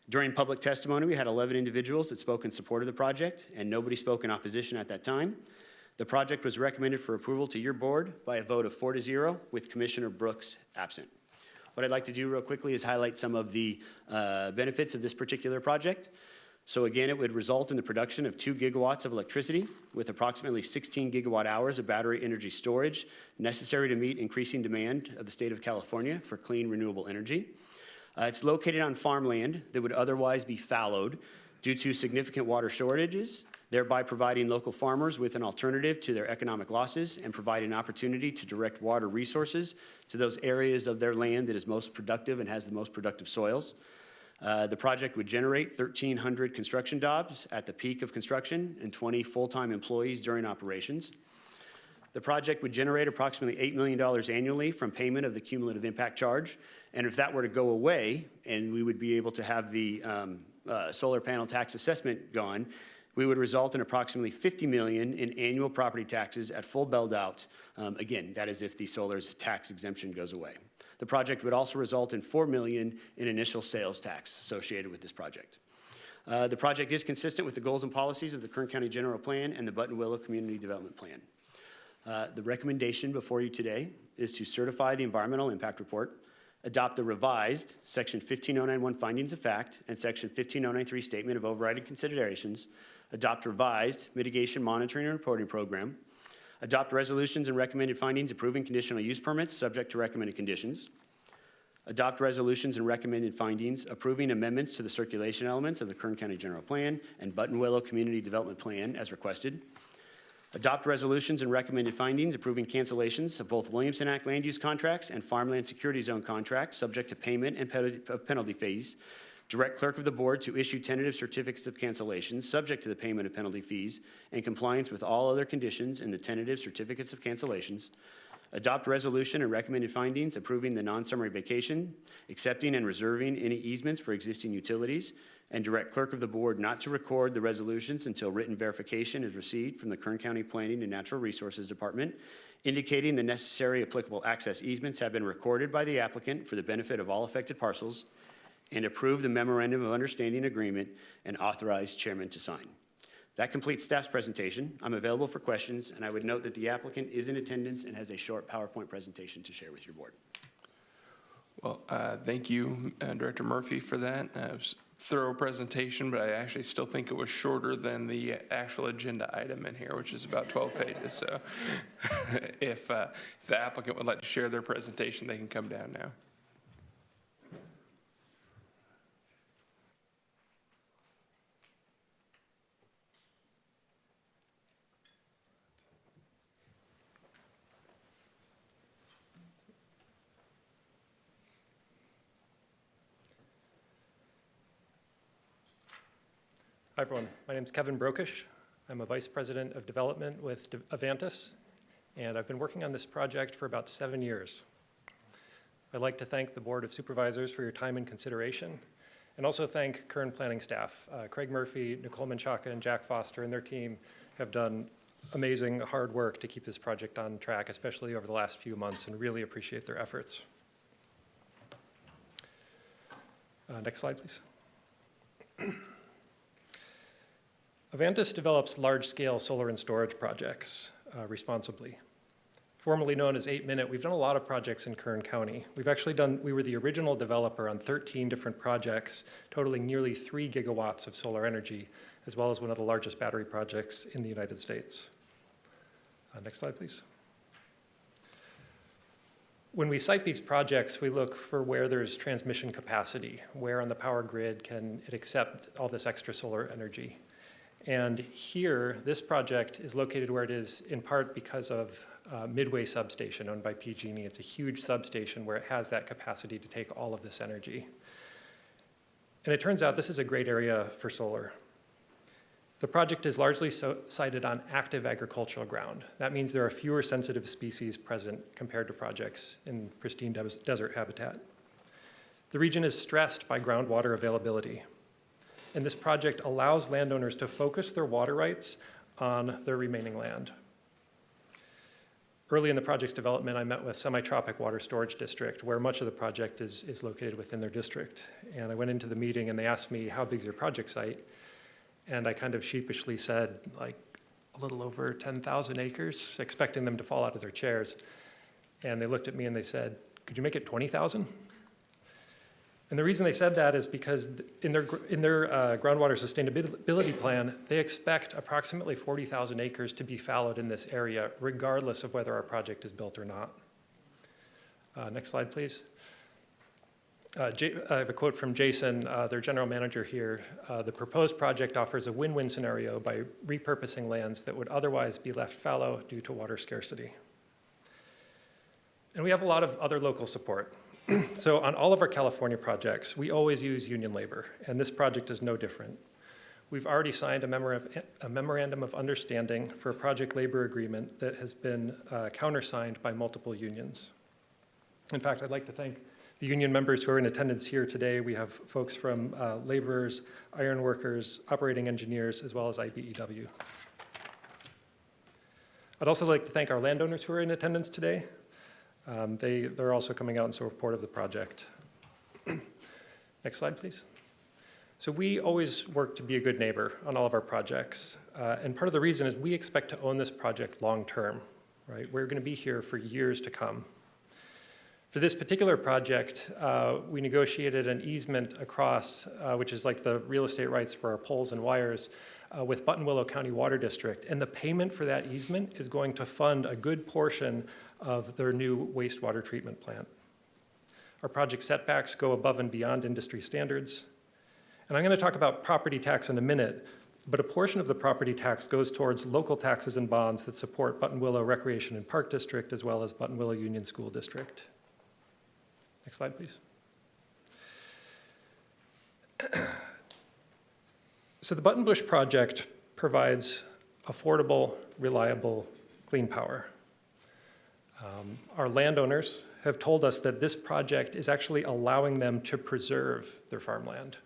During public testimony, we had 11 individuals that spoke in support of the project, and nobody spoke in opposition at that time. The project was recommended for approval to your board by a vote of 4-0 with Commissioner Brooks absent. What I'd like to do real quickly is highlight some of the benefits of this particular project. So again, it would result in the production of 2 gigawatts of electricity with approximately 16 gigawatt hours of battery energy storage necessary to meet increasing demand of the state of California for clean renewable energy. It's located on farmland that would otherwise be fallowed due to significant water shortages, thereby providing local farmers with an alternative to their economic losses and providing an opportunity to direct water resources to those areas of their land that is most productive and has the most productive soils. The project would generate 1,300 construction jobs at the peak of construction and 20 full-time employees during operations. The project would generate approximately $8 million annually from payment of the cumulative impact charge. And if that were to go away and we would be able to have the solar panel tax assessment gone, we would result in approximately $50 million in annual property taxes at full build out. Again, that is if the solar's tax exemption goes away. The project would also result in $4 million in initial sales tax associated with this project. The project is consistent with the goals and policies of the Kern County General Plan and the Buttonwillow Community Development Plan. The recommendation before you today is to certify the environmental impact report, adopt the revised Section 15091 findings of fact and Section 15093 statement of overriding considerations, adopt revised mitigation monitoring and reporting program, adopt resolutions and recommended findings approving conditional use permits subject to recommended conditions, adopt resolutions and recommended findings approving amendments to the circulation elements of the Kern County General Plan and Buttonwillow Community Development Plan as requested, adopt resolutions and recommended findings approving cancellations of both Williamson Act land use contracts and farmland security zone contracts subject to payment and penalty fees, direct clerk of the board to issue tentative certificates of cancellation subject to the payment of penalty fees and compliance with all other conditions in the tentative certificates of cancellations, adopt resolution and recommended findings approving the non-summary vacation, accepting and reserving any easements for existing utilities, and direct clerk of the board not to record the resolutions until written verification is received from the Kern County Planning and Natural Resources Department, indicating the necessary applicable access easements have been recorded by the applicant for the benefit of all affected parcels, and approve the memorandum of understanding agreement and authorize chairman to sign. That completes staff's presentation. I'm available for questions, and I would note that the applicant is in attendance and has a short PowerPoint presentation to share with your board. Well, thank you, Director Murphy, for that. It was thorough presentation, but I actually still think it was shorter than the actual agenda item in here, which is about 12 pages. So if the applicant would like to share their presentation, they can come down now. Hi, everyone. My name is Kevin Brokish. I'm a Vice President of Development with Avantis, and I've been working on this project for about 7 years. I'd like to thank the Board of Supervisors for your time and consideration, and also thank Kern planning staff. Craig Murphy, Nicole Menchaca, and Jack Foster and their team have done amazing hard work to keep this project on track, especially over the last few months, and really appreciate their efforts. Next slide, please. Avantis develops large-scale solar and storage projects responsibly. Formerly known as 8-Minute, we've done a lot of projects in Kern County. We were the original developer on 13 different projects, totaling nearly 3 gigawatts of solar energy, as well as one of the largest battery projects in the United States. Next slide, please. When we site these projects, we look for where there's transmission capacity, where on the power grid can it accept all this extra solar energy. And here, this project is located where it is in part because of Midway Substation owned by PG&E. It's a huge substation where it has that capacity to take all of this energy. And it turns out this is a great area for solar. The project is largely sited on active agricultural ground. That means there are fewer sensitive species present compared to projects in pristine desert habitat. The region is stressed by groundwater availability. And this project allows landowners to focus their water rights on their remaining land. Early in the project's development, I met with Semi-Tropic Water Storage District, where much of the project is located within their district. And I went into the meeting and they asked me, how big is your project site? And I kind of sheepishly said, like, a little over 10,000 acres, expecting them to fall out of their chairs. And they looked at me and they said, could you make it 20,000? And the reason they said that is because in their groundwater sustainability plan, they expect approximately 40,000 acres to be fallowed in this area, regardless of whether our project is built or not. Next slide, please. I have a quote from Jason, their general manager here. The proposed project offers a win-win scenario by repurposing lands that would otherwise be left fallow due to water scarcity. And we have a lot of other local support. So on all of our California projects, we always use union labor, and this project is no different. We've already signed a memorandum of understanding for a project labor agreement that has been countersigned by multiple unions. In fact, I'd like to thank the union members who are in attendance here today. We have folks from laborers, iron workers, operating engineers, as well as IBEW. I'd also like to thank our landowners who are in attendance today. They're also coming out in support of the project. Next slide, please. So we always work to be a good neighbor on all of our projects. And part of the reason is we expect to own this project long-term, right? We're going to be here for years to come. For this particular project, we negotiated an easement across, which is like the real estate rights for our poles and wires, with Buttonwillow County Water District. And the payment for that easement is going to fund a good portion of their new wastewater treatment plant. Our project setbacks go above and beyond industry standards. And I'm going to talk about property tax in a minute, but a portion of the property tax goes towards local taxes and bonds that support Buttonwillow Recreation and Park District, as well as Buttonwillow Union School District. Next slide, please. So the Buttonbush project provides affordable, reliable, clean power. Our landowners have told us that this project is actually allowing them to preserve their farmland.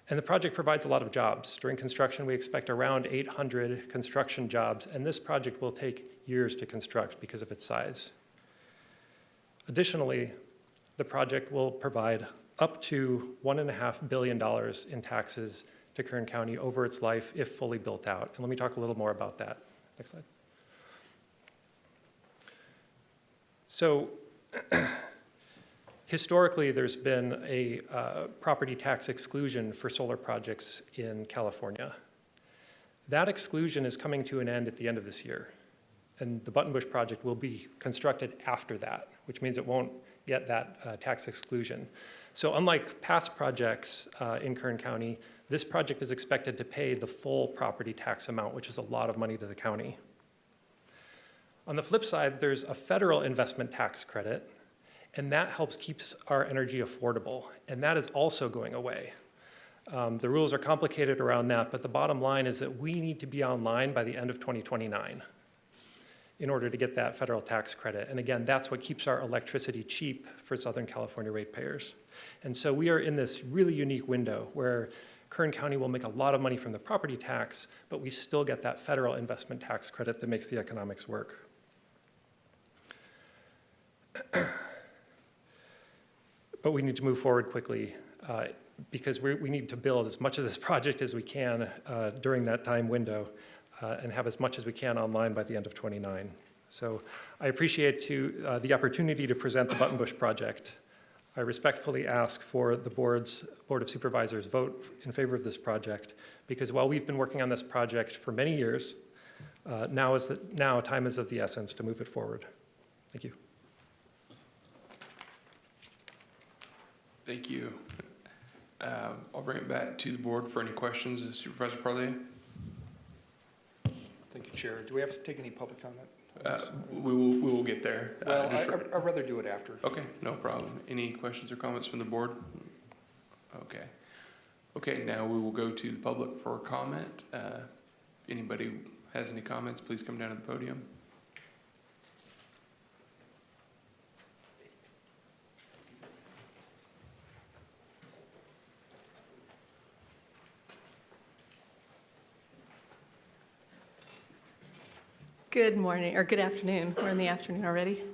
And the project provides a lot of jobs. During construction, we expect around 800 construction jobs, and this project will take years to construct because of its size. Additionally, the project will provide up to $1.5 billion in taxes to Kern County over its life if fully built out. And let me talk a little more about that. Next slide. Historically, there's been a property tax exclusion for solar projects in California. That exclusion is coming to an end at the end of this year. And the Buttonbush project will be constructed after that, which means it won't get that tax exclusion. So unlike past projects in Kern County, this project is expected to pay the full property tax amount, which is a lot of money to the county. On the flip side, there's a federal investment tax credit, and that helps keep our energy affordable, and that is also going away. The rules are complicated around that, but the bottom line is that we need to be online by the end of 2029 in order to get that federal tax credit. And again, that's what keeps our electricity cheap for Southern California ratepayers. And so we are in this really unique window where Kern County will make a lot of money from the property tax, but we still get that federal investment tax credit that makes the economics work. But we need to move forward quickly because we need to build as much of this project as we can during that time window and have as much as we can online by the end of 29. So I appreciate the opportunity to present the Buttonbush project. I respectfully ask for the Board of Supervisors vote in favor of this project because while we've been working on this project for many years, now time is of the essence to move it forward. Thank you. Thank you. I'll bring it back to the board for any questions. Supervisor Parlier? Thank you, Chair. Do we have to take any public comment? We will get there. Well, I'd rather do it after. Okay, no problem. Any questions or comments from the board? Okay. Okay, now we will go to the public for comment. Anybody who has any comments, please come down to the podium. Good morning, or good afternoon. We're in the afternoon already.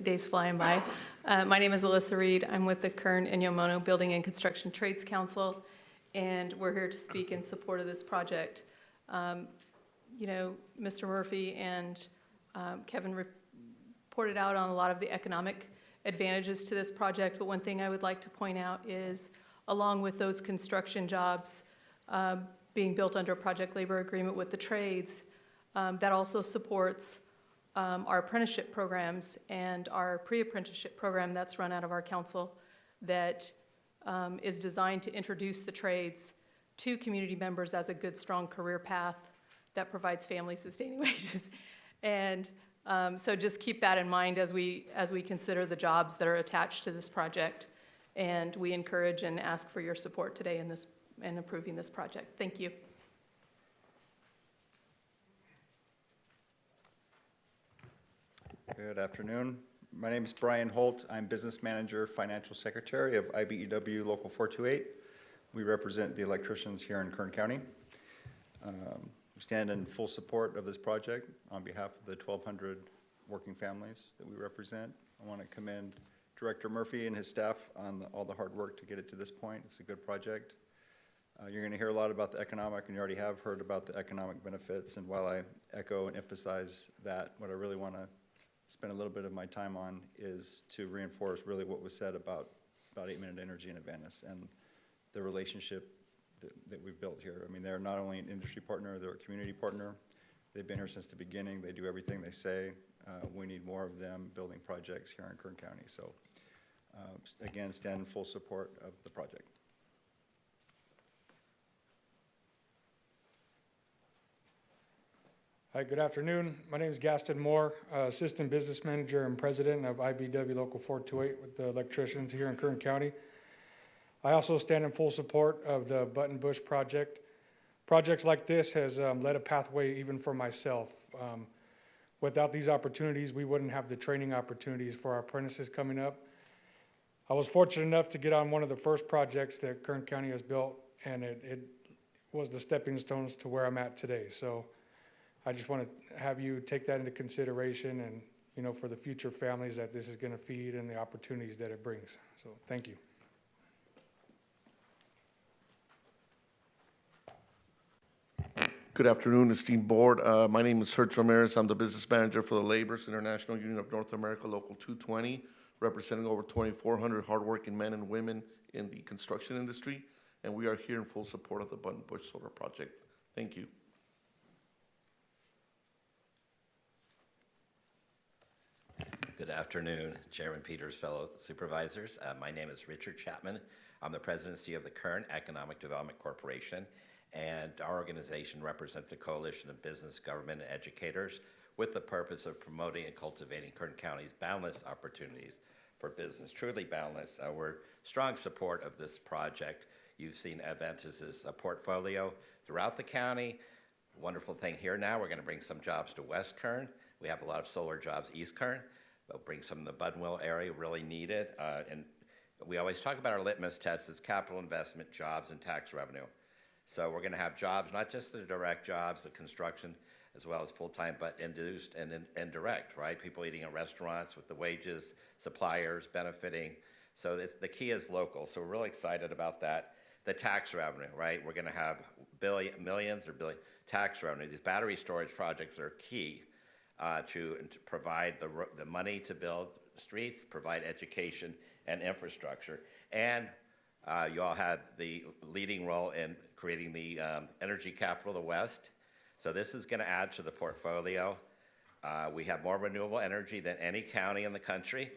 Day's flying by. My name is Alyssa Reed. I'm with the Kern and Yomono Building and Construction Trades Council, and we're here to speak in support of this project. You know, Mr. Murphy and Kevin reported out on a lot of the economic advantages to this project, but one thing I would like to point out is, along with those construction jobs being built under a project labor agreement with the trades, that also supports our apprenticeship programs and our pre-apprenticeship program that's run out of our council that is designed to introduce the trades to community members as a good, strong career path that provides family-sustaining wages. And so just keep that in mind as we consider the jobs that are attached to this project. And we encourage and ask for your support today in approving this project. Thank you. Good afternoon. My name is Brian Holt. I'm Business Manager, Financial Secretary of IBEW Local 428. We represent the electricians here in Kern County. We stand in full support of this project on behalf of the 1,200 working families that we represent. I want to commend Director Murphy and his staff on all the hard work to get it to this point. It's a good project. You're going to hear a lot about the economic, and you already have heard about the economic benefits. And while I echo and emphasize that, what I really want to spend a little bit of my time on is to reinforce really what was said about 8-Minute Energy and Advantis and the relationship that we've built here. I mean, they're not only an industry partner, they're a community partner. They've been here since the beginning. They do everything they say. We need more of them building projects here in Kern County. So again, stand in full support of the project. Hi, good afternoon. My name is Gaston Moore, Assistant Business Manager and President of IBEW Local 428 with the electricians here in Kern County. I also stand in full support of the Buttonbush project. Projects like this has led a pathway even for myself. Without these opportunities, we wouldn't have the training opportunities for our apprentices coming up. I was fortunate enough to get on one of the first projects that Kern County has built, and it was the stepping stones to where I'm at today. So I just want to have you take that into consideration and, you know, for the future families that this is going to feed and the opportunities that it brings. So thank you. Good afternoon, esteemed board. My name is Hertz Ramirez. I'm the business manager for the Laborers International Union of North America, Local 220, representing over 2,400 hardworking men and women in the construction industry, and we are here in full support of the Buttonbush Solar Project. Thank you. Good afternoon, Chairman Peters, fellow supervisors. My name is Richard Chapman. I'm the presidency of the Kern Economic Development Corporation, and our organization represents a coalition of business, government, and educators with the purpose of promoting and cultivating Kern County's boundless opportunities for business, truly boundless. We're strong support of this project. You've seen Adventus's portfolio throughout the county. Wonderful thing here now, we're going to bring some jobs to West Kern. We have a lot of solar jobs East Kern. We'll bring some in the Budwell area, really needed. And we always talk about our litmus test as capital investment, jobs, and tax revenue. So we're going to have jobs, not just the direct jobs, the construction, as well as full-time, but induced and indirect, right? People eating in restaurants with the wages, suppliers benefiting. So the key is local. So we're really excited about that. The tax revenue, right? We're going to have millions tax revenue. These battery storage projects are key to provide the money to build streets, provide education and infrastructure. And you all had the leading role in creating the energy capital of the West. So this is going to add to the portfolio. We have more renewable energy than any county in the country.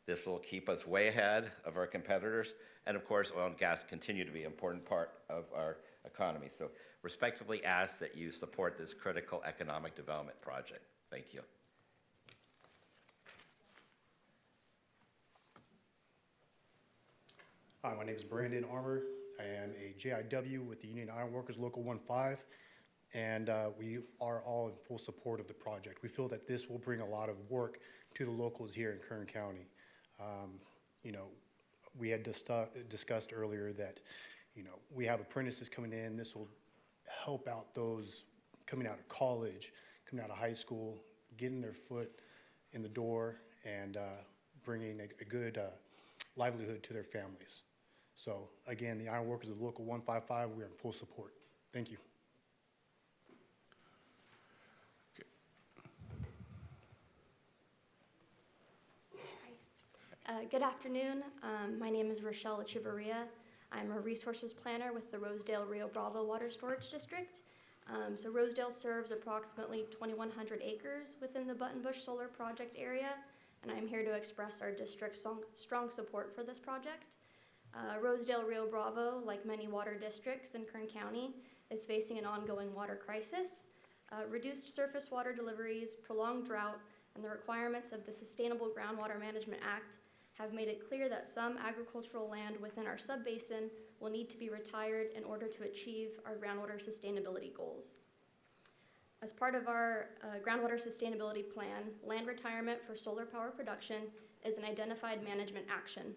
This will keep us way ahead of our competitors. And of course, oil and gas continue to be an important part of our economy. So respectively ask that you support this critical economic development project. Thank you. Hi, my name is Brandon Armour. I am a JIW with the Union Iron Workers Local 15, and we are all in full support of the project. We feel that this will bring a lot of work to the locals here in Kern County. You know, we had discussed earlier that, you know, we have apprentices coming in. This will help out those coming out of college, coming out of high school, getting their foot in the door, and bringing a good livelihood to their families. So again, the Iron Workers of Local 155, we are in full support. Thank you. Good afternoon. My name is Rochelle Echevarria. I'm a resources planner with the Rosedale Rio Bravo Water Storage District. So Rosedale serves approximately 2,100 acres within the Buttonbush Solar Project area, and I'm here to express our district's strong support for this project. Rosedale Rio Bravo, like many water districts in Kern County, is facing an ongoing water crisis. Reduced surface water deliveries, prolonged drought, and the requirements of the Sustainable Groundwater Management Act have made it clear that some agricultural land within our subbasin will need to be retired in order to achieve our groundwater sustainability goals. As part of our groundwater sustainability plan, land retirement for solar power production is an identified management action.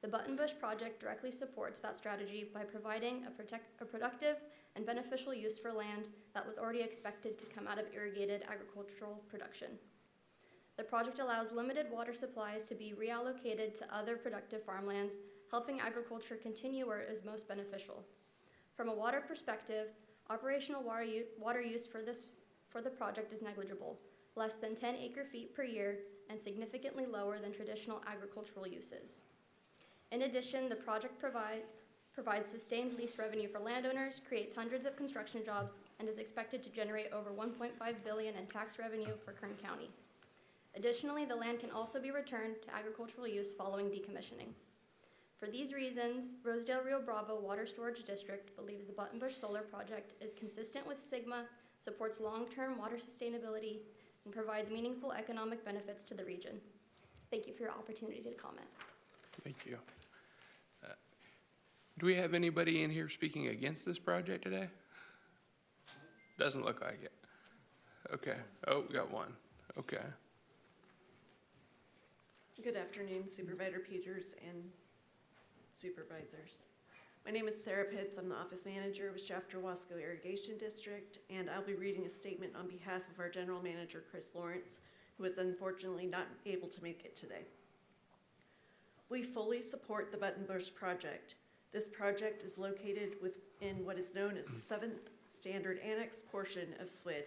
The Buttonbush project directly supports that strategy by providing a productive and beneficial use for land that was already expected to come out of irrigated agricultural production. The project allows limited water supplies to be reallocated to other productive farmlands, helping agriculture continue where it is most beneficial. From a water perspective, operational water use for the project is negligible, less than 10 acre-feet per year, and significantly lower than traditional agricultural uses. In addition, the project provides sustained lease revenue for landowners, creates hundreds of construction jobs, and is expected to generate over $1.5 billion in tax revenue for Kern County. Additionally, the land can also be returned to agricultural use following decommissioning. For these reasons, Rosedale Rio Bravo Water Storage District believes the Buttonbush Solar Project is consistent with SGMA, supports long-term water sustainability, and provides meaningful economic benefits to the region. Thank you for your opportunity to comment. Thank you. Do we have anybody in here speaking against this project today? Doesn't look like it. Okay. Oh, we got one. Okay. Good afternoon, Supervisor Peters and supervisors. My name is Sarah Pitts. I'm the office manager with Shafter-Wasco Irrigation District, and I'll be reading a statement on behalf of our general manager, Chris Lawrence, who is unfortunately not able to make it today. We fully support the Buttonbush project. This project is located within what is known as the 7th Standard Annex portion of SWID.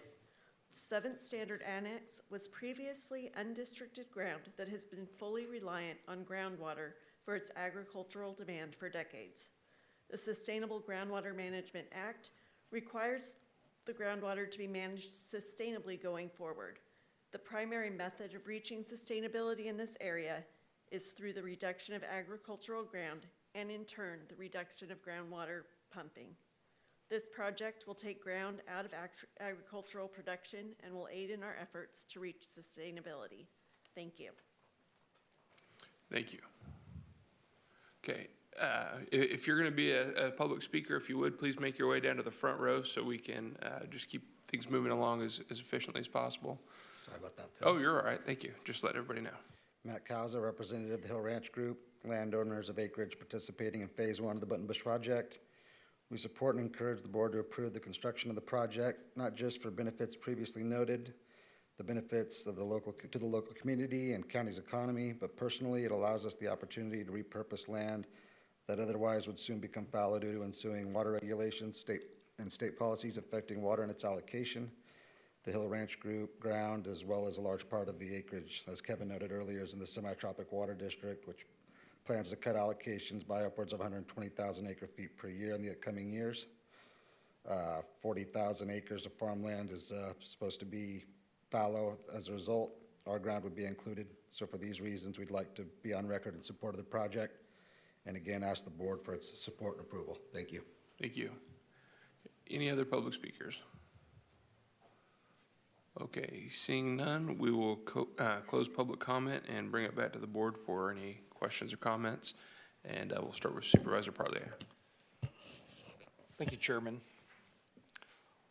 Seventh Standard Annex was previously undistricted ground that has been fully reliant on groundwater for its agricultural demand for decades. The Sustainable Groundwater Management Act requires the groundwater to be managed sustainably going forward. The primary method of reaching sustainability in this area is through the reduction of agricultural ground and in turn the reduction of groundwater pumping. This project will take ground out of agricultural production and will aid in our efforts to reach sustainability. Thank you. Thank you. Okay, if you're going to be a public speaker, if you would, please make your way down to the front row so we can just keep things moving along as efficiently as possible. Sorry about that, Phil. Oh, you're all right. Thank you. Just let everybody know. Matt Causa, representative of the Hill Ranch Group, landowners of acreage participating in Phase 1 of the Buttonbush project. We support and encourage the board to approve the construction of the project, not just for benefits previously noted, the benefits of the local community and county's economy, but personally, it allows us the opportunity to repurpose land that otherwise would soon become fallow due to ensuing water regulations, state policies affecting water and its allocation. The Hill Ranch Group ground, as well as a large part of the acreage, as Kevin noted earlier, is in the semi-tropic water district, which plans to cut allocations by upwards of 120,000 acre-feet per year in the upcoming years. 40,000 acres of farmland is supposed to be fallow as a result. Our ground would be included. So for these reasons, we'd like to be on record in support of the project, and again, ask the board for its support and approval. Thank you. Thank you. Any other public speakers? Okay, seeing none, we will close public comment and bring it back to the board for any questions or comments. And we'll start with Supervisor Parlier. Thank you, Chairman.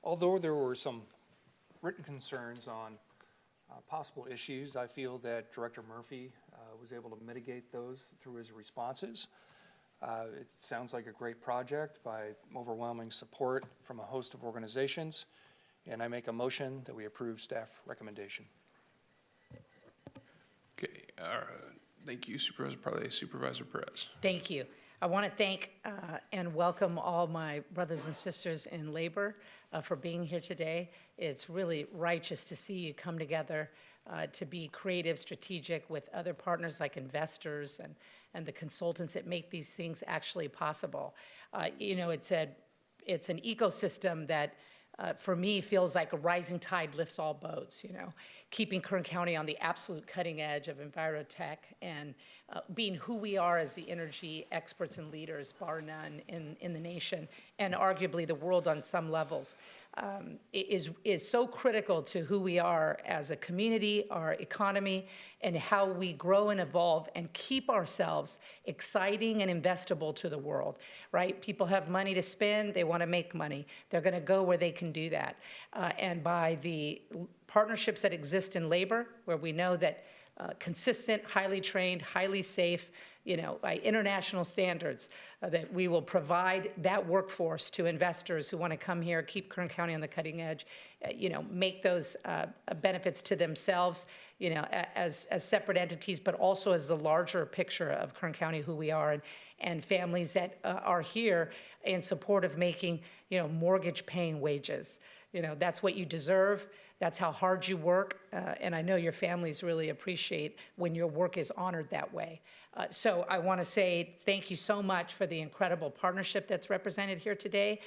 Although there were some written concerns on possible issues, I feel that Director Murphy was able to mitigate those through his responses. It sounds like a great project by overwhelming support from a host of organizations. And I make a motion that we approve staff recommendation. Okay, thank you, Supervisor Parlier. Supervisor Perez. Thank you. I want to thank and welcome all my brothers and sisters in labor for being here today. It's really righteous to see you come together to be creative, strategic with other partners like investors and the consultants that make these things actually possible. You know, it's an ecosystem that for me, feels like a rising tide lifts all boats, you know, keeping Kern County on the absolute cutting edge of envirotech and being who we are as the energy experts and leaders, bar none, in the nation, and arguably the world on some levels, is so critical to who we are as a community, our economy, and how we grow and evolve and keep ourselves exciting and investable to the world, right? People have money to spend, they want to make money. They're going to go where they can do that. And by the partnerships that exist in labor, where we know that consistent, highly trained, highly safe, you know, by international standards, that we will provide that workforce to investors who want to come here, keep Kern County on the cutting edge, you know, make those benefits to themselves, you know, as separate entities, but also as the larger picture of Kern County, who we are, and families that are here in support of making, you know, mortgage-paying wages. You know, that's what you deserve. That's how hard you work. And I know your families really appreciate when your work is honored that way. So I want to say thank you so much for the incredible partnership that's represented here today.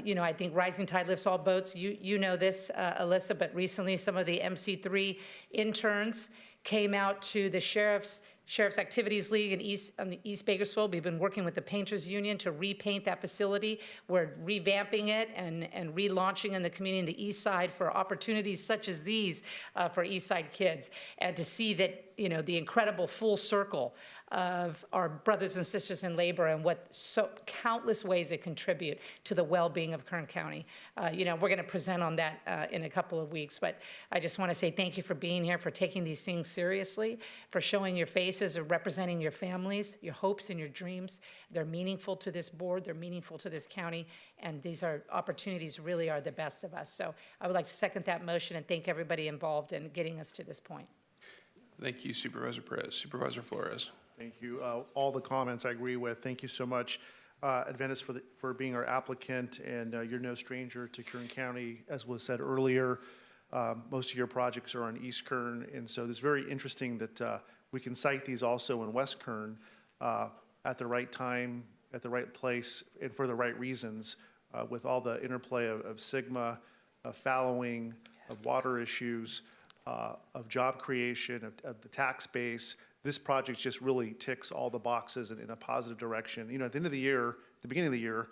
You know, I think rising tide lifts all boats. You know this, Alyssa, but recently some of the MC3 interns came out to the Sheriff's Activities League in East Bakersfield. We've been working with the Painters Union to repaint that facility. We're revamping it and relaunching in the community in the East Side for opportunities such as these for East Side kids. And to see that, you know, the incredible full circle of our brothers and sisters in labor and what so countless ways they contribute to the well-being of Kern County. You know, we're going to present on that in a couple of weeks, but I just want to say thank you for being here, for taking these things seriously, for showing your faces, of representing your families, your hopes and your dreams. They're meaningful to this board, they're meaningful to this county, and these are opportunities really are the best of us. So I would like to second that motion and thank everybody involved in getting us to this point. Thank you, Supervisor Perez. Supervisor Flores. Thank you. All the comments I agree with. Thank you so much, Adventist, for being our applicant, and you're no stranger to Kern County. As was said earlier, Most of your projects are on East Kern, and so it's very interesting that we can cite these also in West Kern at the right time, at the right place, and for the right reasons, with all the interplay of Sigma, of fallowing, of water issues, of job creation, of the tax base. This project just really ticks all the boxes in a positive direction. You know, at the end of the year, the beginning of the year,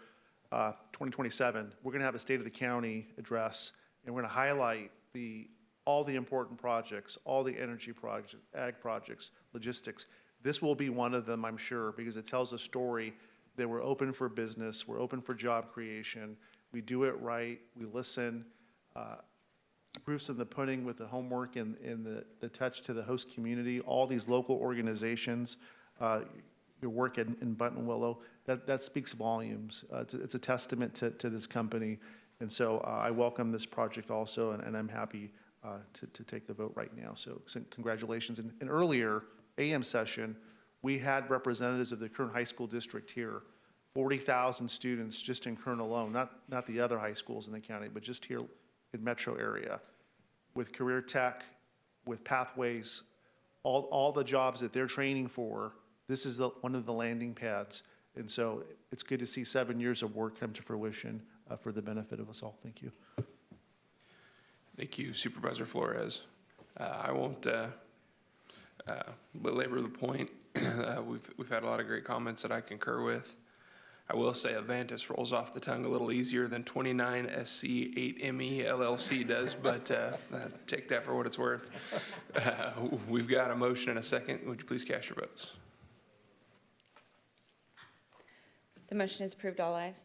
2027, we're going to have a State of the County address, and we're going to highlight all the important projects, all the energy projects, ag projects, logistics. This will be one of them, I'm sure, because it tells a story that we're open for business, we're open for job creation, we do it right, we listen. Proofs in the pudding with the homework and the touch to the host community, all these local organizations, your work in Buttonwillow, that speaks volumes. It's a testament to this company. And so I welcome this project also, and I'm happy to take the vote right now. So congratulations. In an earlier AM session, we had representatives of the Kern High School District here, 40,000 students just in Kern alone, not the other high schools in the county, but just here in metro area, with career tech, with pathways, all the jobs that they're training for. This is one of the landing pads. And so it's good to see 7 years of work come to fruition for the benefit of us all. Thank you. Thank you, Supervisor Flores. I won't belabor the point. We've had a lot of great comments that I concur with. I will say Avantis rolls off the tongue a little easier than 29SC8ME LLC does, but take that for what it's worth. We've got a motion and a second. Would you please cast your votes? The motion is approved. All ayes.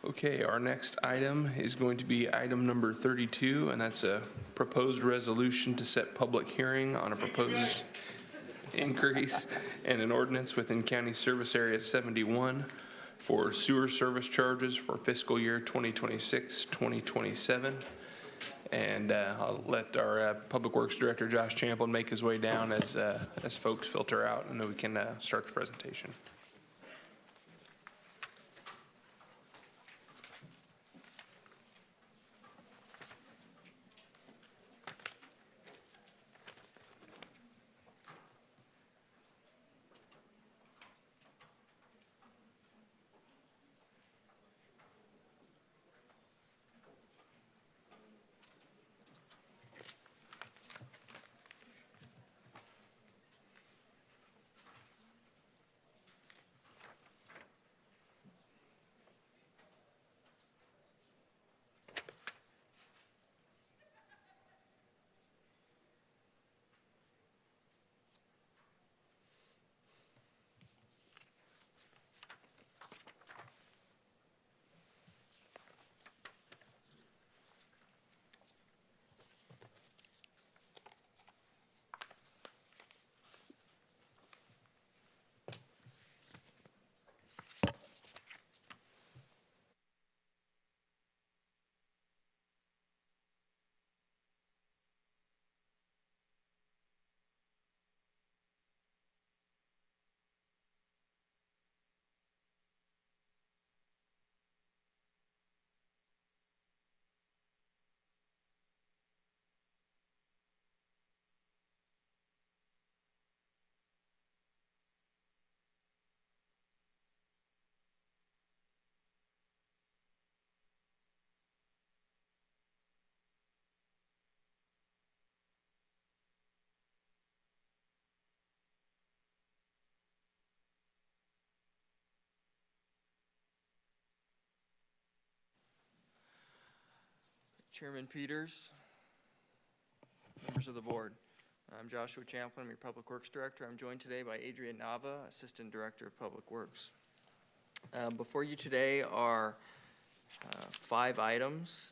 Okay, our next item is going to be item number 32, and that's a proposed resolution to set public hearing on a proposed increase in an ordinance within County Service Area 71 for sewer service charges for fiscal year 2026-2027. And I'll let our Public Works Director, Josh Champlin, make his way down as folks filter out, and then we can start the presentation. Chairman Peters, members of the board. I'm Joshua Champlin, I'm your Public Works Director. I'm joined today by Adrian Nava, Assistant Director of Public Works. Before you today are 5 items,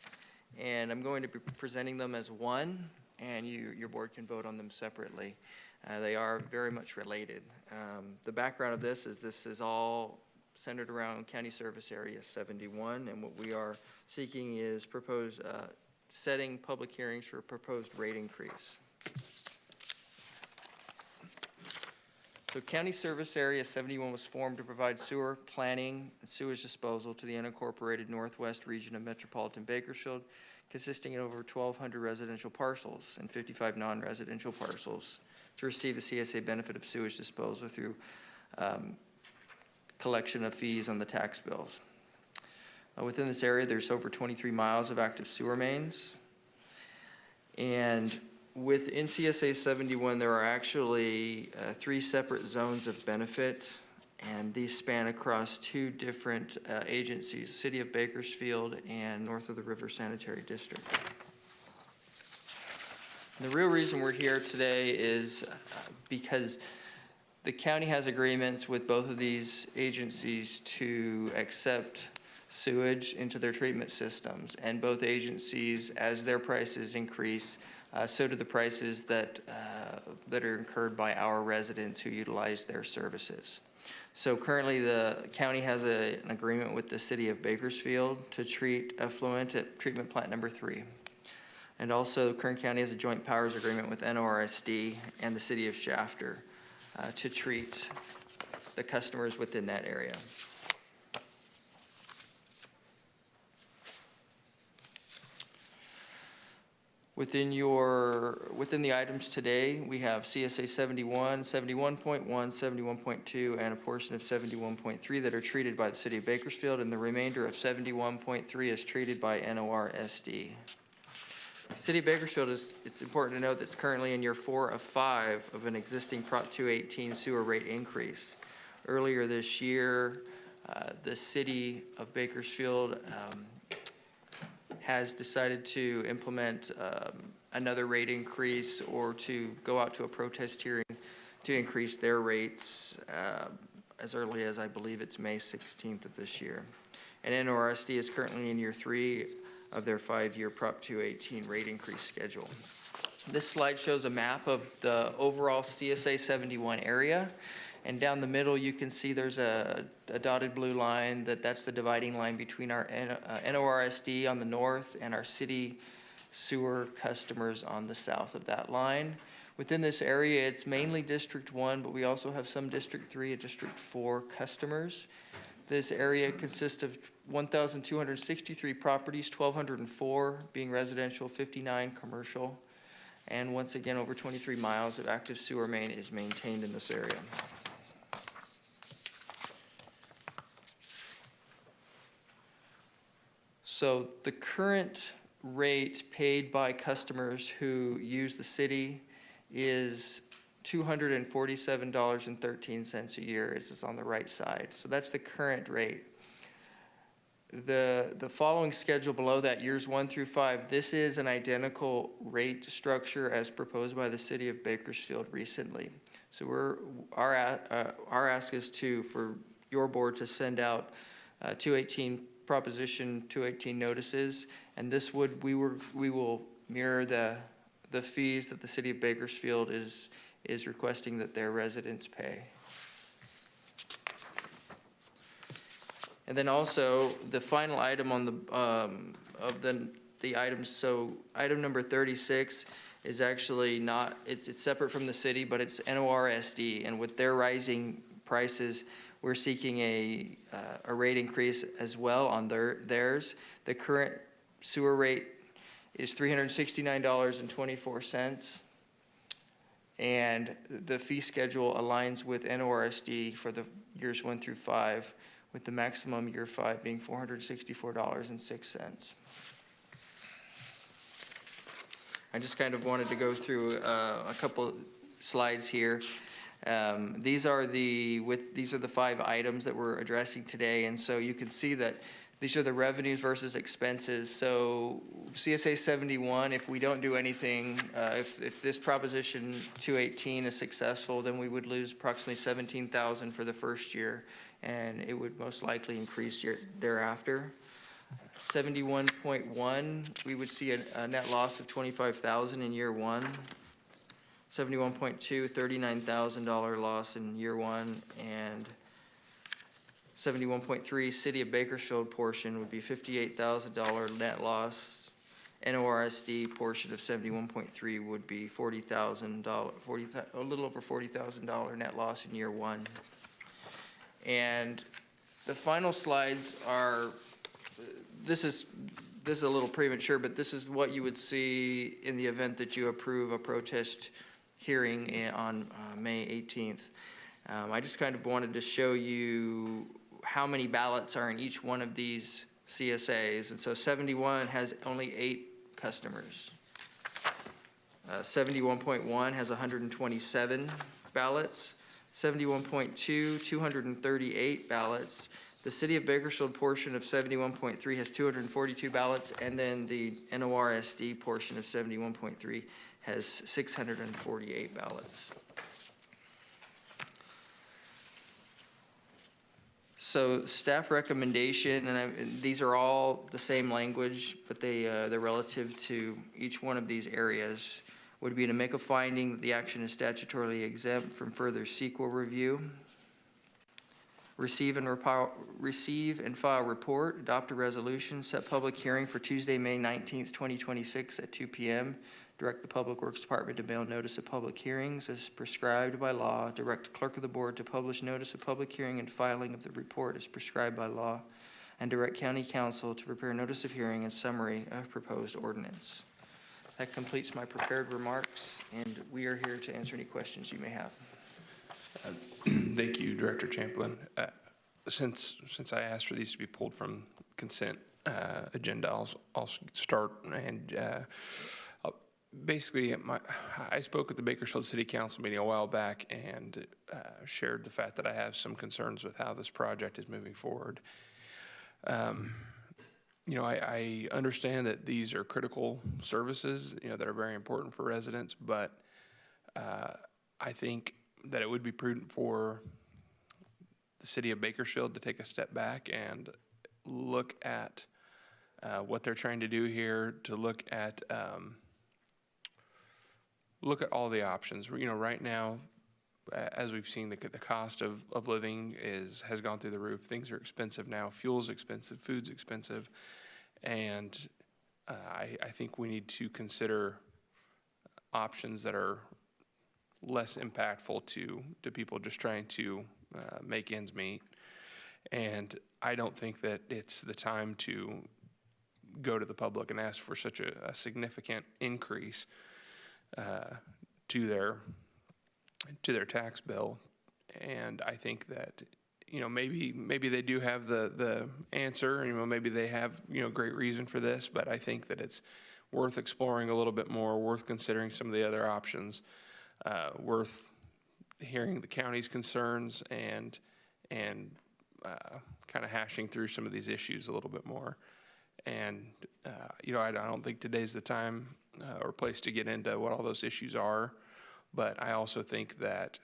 and I'm going to be presenting them as one, and your board can vote on them separately. They are very much related. The background of this is all centered around County Service Area 71, and what we are seeking is setting public hearings for a proposed rate increase. So County Service Area 71 was formed to provide sewer planning and sewage disposal to the unincorporated northwest region of metropolitan Bakersfield, consisting of over 1,200 residential parcels and 55 non-residential parcels, to receive the CSA benefit of sewage disposal through collection of fees on the tax bills. Within this area, there's over 23 miles of active sewer mains. And within CSA 71, there are actually 3 separate zones of benefit, and these span across 2 different agencies, City of Bakersfield and North of the River Sanitary District. And the real reason we're here today is because the county has agreements with both of these agencies to accept sewage into their treatment systems. And both agencies, as their prices increase, so do the prices that are incurred by our residents who utilize their services. So currently the county has an agreement with the City of Bakersfield to treat effluent at treatment plant number 3. And also Kern County has a joint powers agreement with NORSD and the City of Shafter to treat the customers within that area. Within the items today, we have CSA 71, 71.1, 71.2, and a portion of 71.3 that are treated by the City of Bakersfield, and the remainder of 71.3 is treated by NORSD. City of Bakersfield it's important to note that it's currently in year 4 of 5 of an existing Prop 218 sewer rate increase. Earlier this year, the City of Bakersfield has decided to implement another rate increase or to go out to a protest hearing to increase their rates as early as I believe it's May 16th of this year. And NORSD is currently in year 3 of their 5-year Prop 218 rate increase schedule. This slide shows a map of the overall CSA 71 area. And down the middle, you can see there's a dotted blue line that's the dividing line between our NORSD on the north and our city sewer customers on the south of that line. Within this area, it's mainly District 1, but we also have some District 3 and District 4 customers. This area consists of 1,263 properties, 1,204 being residential, 59 commercial. And once again, over 23 miles of active sewer main is maintained in this area. So the current rate paid by customers who use the city is $247.13 a year. This is on the right side. So that's the current rate. The following schedule below that, years 1 through 5, this is an identical rate structure as proposed by the City of Bakersfield recently. So our ask is for your board to send out Proposition 218 notices, and this we will mirror the fees that the City of Bakersfield is requesting that their residents pay. And then also the final item on the items. So item number 36 is actually not. It's separate from the city, but it's NORSD, and with their rising prices, we're seeking a rate increase as well on theirs. The current sewer rate is $369.24, and the fee schedule aligns with NORSD for the years 1 through 5, with the maximum year 5 being $464.06. I just kind of wanted to go through a couple slides here. These are the 5 items that we're addressing today, and so you can see that these are the revenues versus expenses. So CSA 71, if we don't do anything, if this Proposition 218 is successful, then we would lose approximately $17,000 for the first year, and it would most likely increase thereafter. 71.1, we would see a net loss of $25,000 in year 1. 71.2, $39,000 loss in year 1, and 71.3 City of Bakersfield portion would be $58,000 net loss NORSD portion of 71.3 would be $40,000, a little over $40,000 net loss in year one. And the final slides are, this is a little premature, but this is what you would see in the event that you approve a protest hearing on May 18th. I just kind of wanted to show you how many ballots are in each one of these CSAs. And so 71 has only 8 customers. 71.1 has 127 ballots. 71.2, 238 ballots. The City of Bakersfield portion of 71.3 has 242 ballots, and then the NORSD portion of 71.3 has 648 ballots. So staff recommendation, and these are all the same language, but they're relative to each one of these areas, would be to make a finding that the action is statutorily exempt from further CEQA review, receive and file report, adopt a resolution, set public hearing for Tuesday, May 19th, 2026 at 2 p.m., direct the Public Works Department to mail notice of public hearings as prescribed by law, direct clerk of the board to publish notice of public hearing and filing of the report as prescribed by law, and direct county council to prepare notice of hearing and summary of proposed ordinance. That completes my prepared remarks, and we are here to answer any questions you may have. Thank you, Director Champlin. Since I asked for these to be pulled from consent agenda, I'll start and basically, I spoke at the Bakersfield City Council meeting a while back and shared the fact that I have some concerns with how this project is moving forward. I understand that these are critical services, that are very important for residents, but I think that it would be prudent for the City of Bakersfield to take a step back and look at what they're trying to do here, to look at all the options. Right now, as we've seen, the cost of living has gone through the roof. Things are expensive now. Fuel's expensive. Food's expensive. And I think we need to consider options that are less impactful to people just trying to make ends meet. And I don't think that it's the time to go to the public and ask for such a significant increase to their tax bill. And I think that maybe they do have the answer, maybe they have great reason for this, but I think that it's worth exploring a little bit more, worth considering some of the other options, worth hearing the county's concerns and kind of hashing through some of these issues a little bit more. And I don't think today's the time or place to get into what all those issues are, but I also think that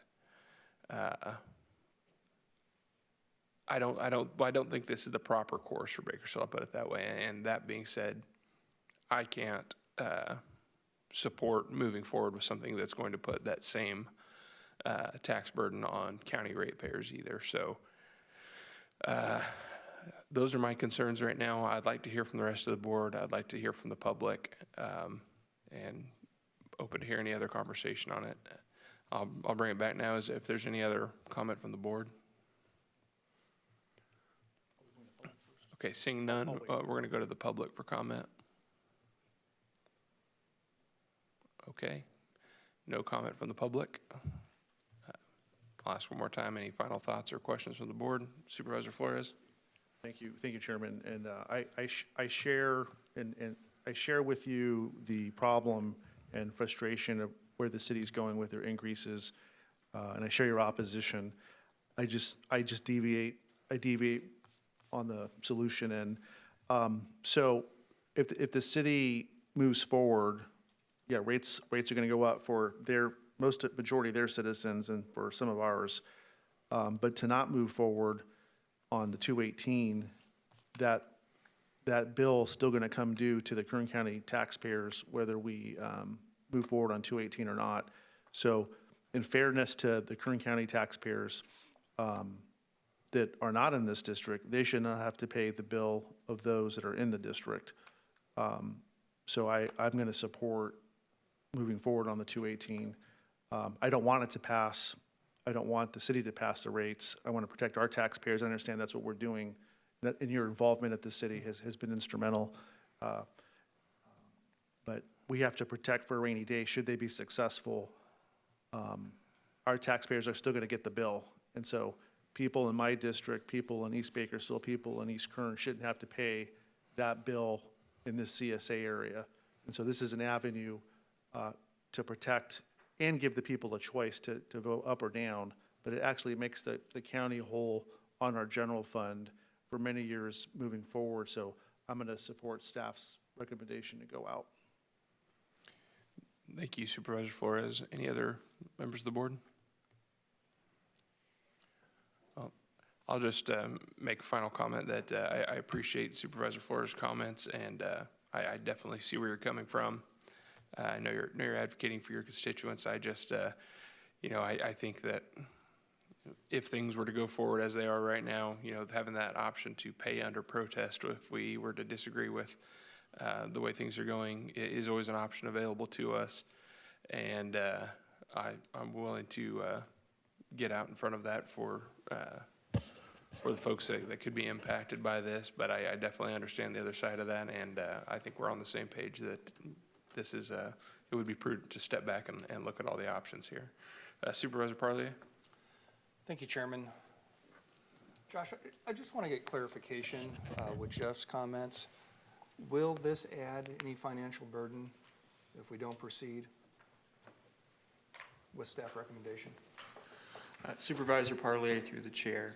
I don't think this is the proper course for Bakersfield, I'll put it that way. And that being said, I can't support moving forward with something that's going to put that same tax burden on county ratepayers either. So those are my concerns right now. I'd like to hear from the rest of the board. I'd like to hear from the public, and open to hear any other conversation on it. I'll bring it back now as if there's any other comment from the board. Okay, seeing none, we're going to go to the public for comment. Okay, no comment from the public. I'll ask one more time, any final thoughts or questions from the board? Supervisor Flores. Thank you, Chairman. And I share with you the problem and frustration of where the city's going with their increases, and I share your opposition. I just deviate on the solution. And so if the city moves forward, yeah, rates are going to go up for majority of their citizens and for some of ours. But to not move forward on the 218, that bill is still going to come due to the Kern County taxpayers, whether we move forward on 218 or not. So in fairness to the Kern County taxpayers that are not in this district, they should not have to pay the bill of those that are in the district. So I'm going to support moving forward on the 218. I don't want it to pass. I don't want the city to pass the rates. I want to protect our taxpayers. I understand that's what we're doing. And your involvement at the city has been instrumental. But we have to protect for a rainy day. Should they be successful, our taxpayers are still going to get the bill. And so people in my district, people in East Bakersfield, people in East Kern shouldn't have to pay that bill in this CSA area. And so this is an avenue to protect and give the people a choice to vote up or down, but it actually makes the county whole on our general fund for many years moving forward. So I'm going to support staff's recommendation to go out. Thank you, Supervisor Flores. Any other members of the board? I'll just make a final comment that I appreciate Supervisor Flores' comments, and I definitely see where you're coming from. I know you're advocating for your constituents. I just, I think that if things were to go forward as they are right now, having that option to pay under protest if we were to disagree with the way things are going is always an option available to us. And I'm willing to get out in front of that for the folks that could be impacted by this, but I definitely understand the other side of that, and I think we're on the same page that this is, it would be prudent to step back and look at all the options here. Supervisor Parlier? Thank you, Chairman. Josh, I just want to get clarification with Jeff's comments. Will this add any financial burden if we don't proceed with staff recommendation? Supervisor Parlier through the chair.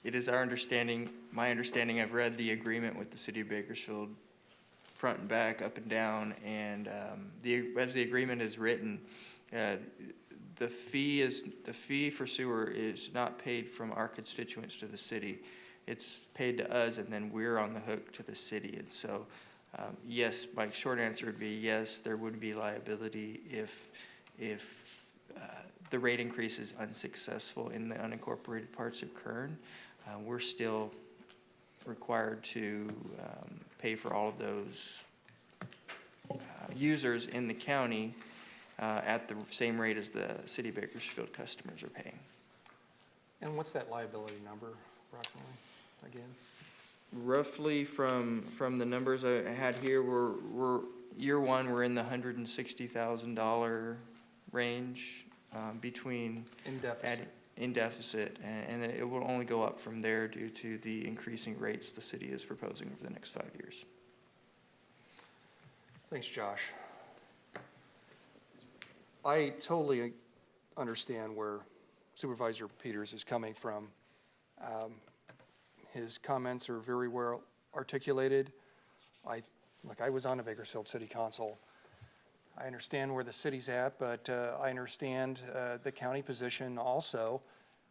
It is our understanding, my understanding, I've read the agreement with the City of Bakersfield front and back, up and down, and as the agreement is written, the fee for sewer is not paid from our constituents to the city. It's paid to us, and then we're on the hook to the city. And so, yes, my short answer would be yes, there would be liability if the rate increase is unsuccessful in the unincorporated parts of Kern. We're still required to pay for all of those users in the county at the same rate as the City of Bakersfield customers are paying. And what's that liability number approximately again? Roughly from the numbers I had here, we're year one, we're in the $160,000 range between in deficit, and then it will only go up from there due to the increasing rates the city is proposing over the next 5 years. Thanks, Josh. I totally understand where Supervisor Peters is coming from. His comments are very well articulated. I was on the Bakersfield City Council. I understand where the city's at, but I understand the county position also.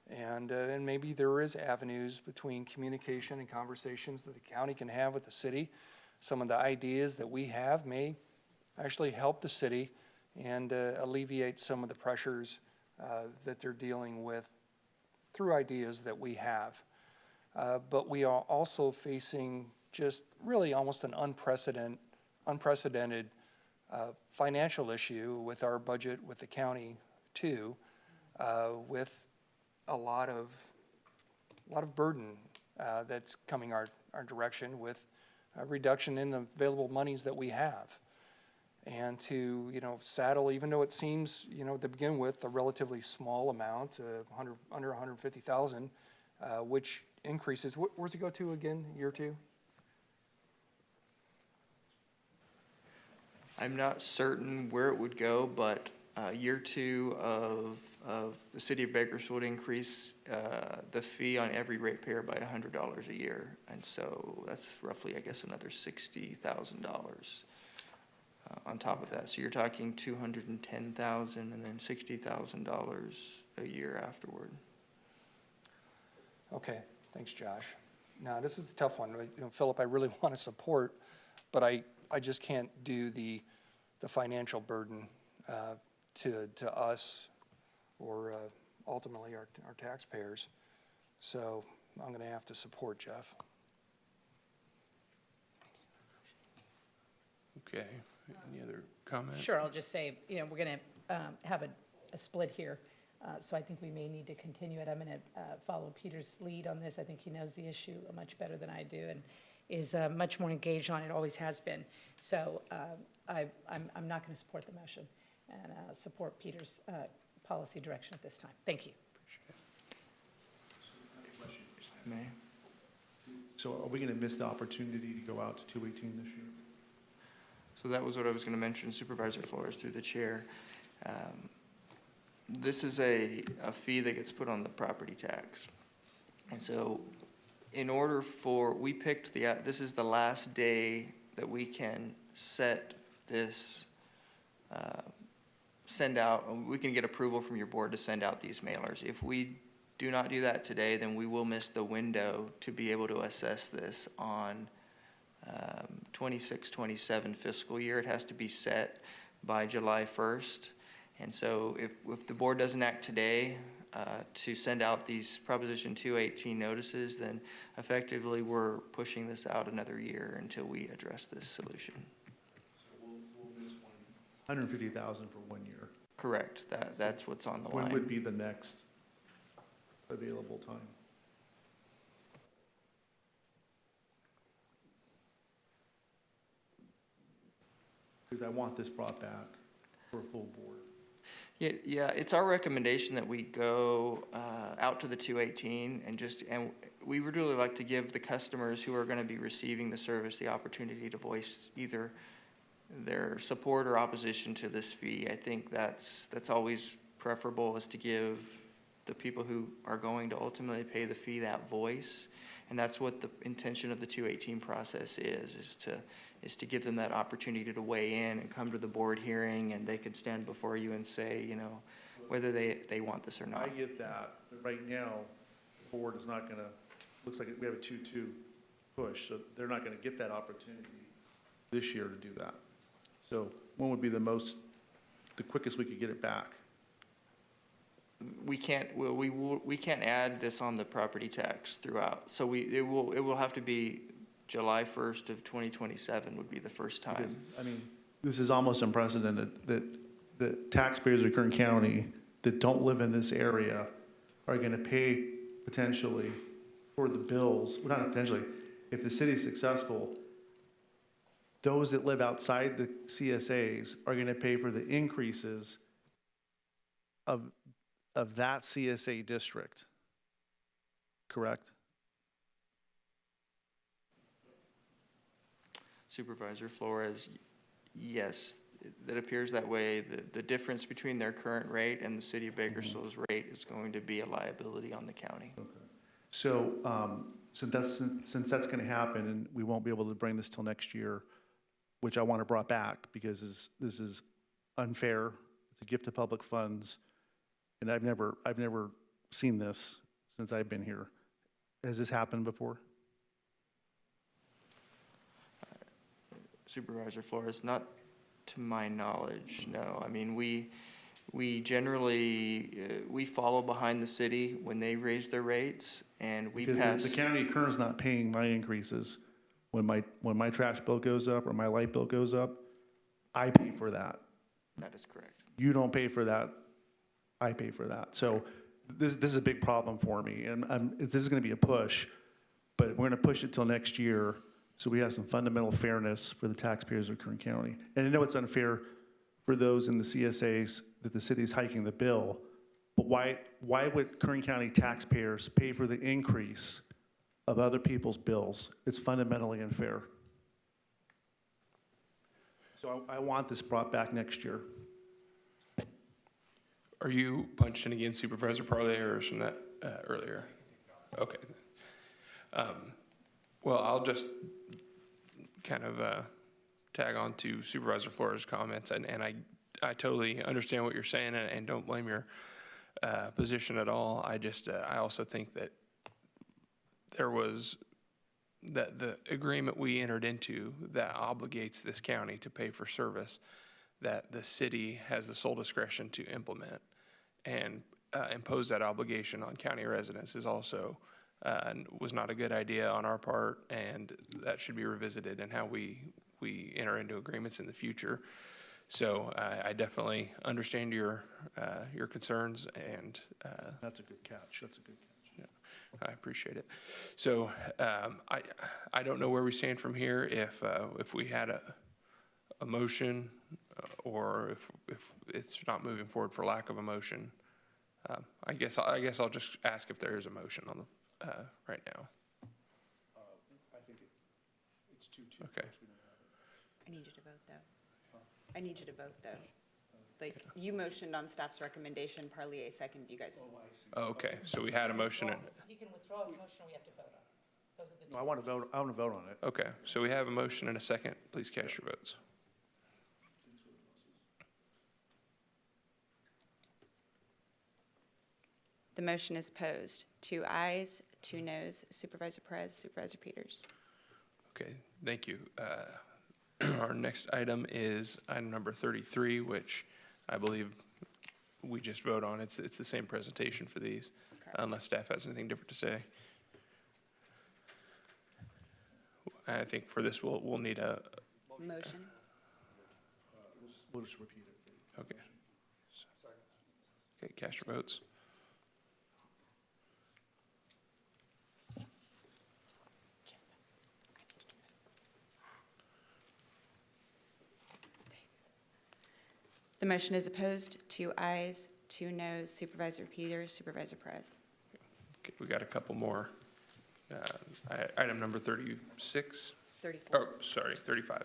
And maybe there is avenues between communication and conversations that the county can have with the city. Some of the ideas that we have may actually help the city and alleviate some of the pressures that they're dealing with through ideas that we have. But we are also facing just really almost an unprecedented financial issue with our budget with the county too, with a lot of burden that's coming our direction with a reduction in the available monies that we have. And to, saddle, even though it seems, to begin with, a relatively small amount, under 150,000, which increases, where's it go to again, year two? I'm not certain where it would go, but year two of the City of Bakersfield increase the fee on every ratepayer by $100 a year. And so that's roughly, I guess, another $60,000 on top of that. So you're talking $210,000 and then $60,000 a year afterward. Okay, thanks, Josh. Now, this is a tough one. Philip, I really want to support, but I just can't do the financial burden to us or ultimately our taxpayers. So I'm going to have to support Jeff. Okay, any other comments? Sure, I'll just say, you know, we're going to have a split here, so I think we may need to continue it. I'm going to follow Peter's lead on this. I think he knows the issue much better than I do and is much more engaged on it, always has been. So I'm not going to support the motion and support Peter's policy direction at this time. Thank you. May. So are we going to miss the opportunity to go out to 218 this year? So that was what I was going to mention, Supervisor Flores, through the chair. This is a fee that gets put on the property tax. And so in order for, we picked this is the last day that we can set this, send out, we can get approval from your board to send out these mailers. If we do not do that today, then we will miss the window to be able to assess this on 26-27 fiscal year. It has to be set by July 1st. And so if the board doesn't act today to send out these Proposition 218 notices, then effectively we're pushing this out another year until we address this solution. So we'll miss $150,000 for 1 year. Correct. That's what's on the line. When would be the next available time? Because I want this brought back for a full board. Yeah, it's our recommendation that we go out to the 218 and we would really like to give the customers who are going to be receiving the service the opportunity to voice either their support or opposition to this fee. I think that's always preferable, is to give the people who are going to ultimately pay the fee that voice. And that's what the intention of the 218 process is to give them that opportunity to weigh in and come to the board hearing, and they could stand before you and say, you know, whether they want this or not. I get that, but right now, the board is not going to, looks like we have a 2-2 push, so they're not going to get that opportunity this year to do that. So when would be the quickest we could get it back? We can't add this on the property tax throughout. So it will have to be July 1st of 2027 would be the first time. Because, I mean, this is almost unprecedented that the taxpayers of Kern County that don't live in this area are going to pay potentially for the bills, well, not potentially, if the city's successful, those that live outside the CSAs are going to pay for the increases of that CSA district, correct? Supervisor Flores, yes, it appears that way. The difference between their current rate and the city of Bakersfield's rate is going to be a liability on the county. Okay. So since that's going to happen and we won't be able to bring this till next year, which I want to brought back because this is unfair. It's a gift of public funds. And I've never seen this since I've been here. Has this happened before? Supervisor Flores, not to my knowledge, no. I mean, we generally, we follow behind the city when they raise their rates, and we pass. The county of Kern's not paying my increases. When my trash bill goes up or my light bill goes up, I pay for that. That is correct. You don't pay for that. I pay for that. So this is a big problem for me, and this is going to be a push, but we're going to push it till next year so we have some fundamental fairness for the taxpayers of Kern County. And I know it's unfair for those in the CSAs that the city's hiking the bill, but why would Kern County taxpayers pay for the increase of other people's bills? It's fundamentally unfair. So I want this brought back next year. Are you punching against Supervisor Parley or from that earlier? Okay. Well, I'll just kind of tag on to Supervisor Flores' comments, and I totally understand what you're saying and don't blame your position at all. I also think that that the agreement we entered into that obligates this county to pay for service that the city has the sole discretion to implement and impose that obligation on county residents is also was not a good idea on our part, and that should be revisited in how we we enter into agreements in the future. So I definitely understand your concerns, and That's a good catch. That's a good catch. yeah, I appreciate it. So I don't know where we stand from here. If we had a motion, or if it's not moving forward for lack of a motion, I guess I'll just ask if there is a motion on the right now. I think it's 2-2. Okay. I need you to vote, though. I need you to vote, though. Like, you motioned on staff's recommendation, Parlier seconded, you guys. Oh, okay, so we had a motion. He can withdraw his motion, or we have to vote on it. Those are the two. No, I want to vote on it. Okay, so we have a motion and a second. Please cast your votes. The motion is opposed. 2 ayes, 2 noes. Supervisor Perez, Supervisor Peters. Okay, thank you. Our next item is item number 33, which I believe we just vote on. It's the same presentation for these, unless staff has anything different to say. I think for this, we'll need a Motion. We'll just repeat it. Okay. Okay, cast your votes. The motion is opposed. 2 ayes, 2 noes. Supervisor Peters, Supervisor Perez. Okay, we got a couple more. Item number 36. 34. Oh, sorry, 35.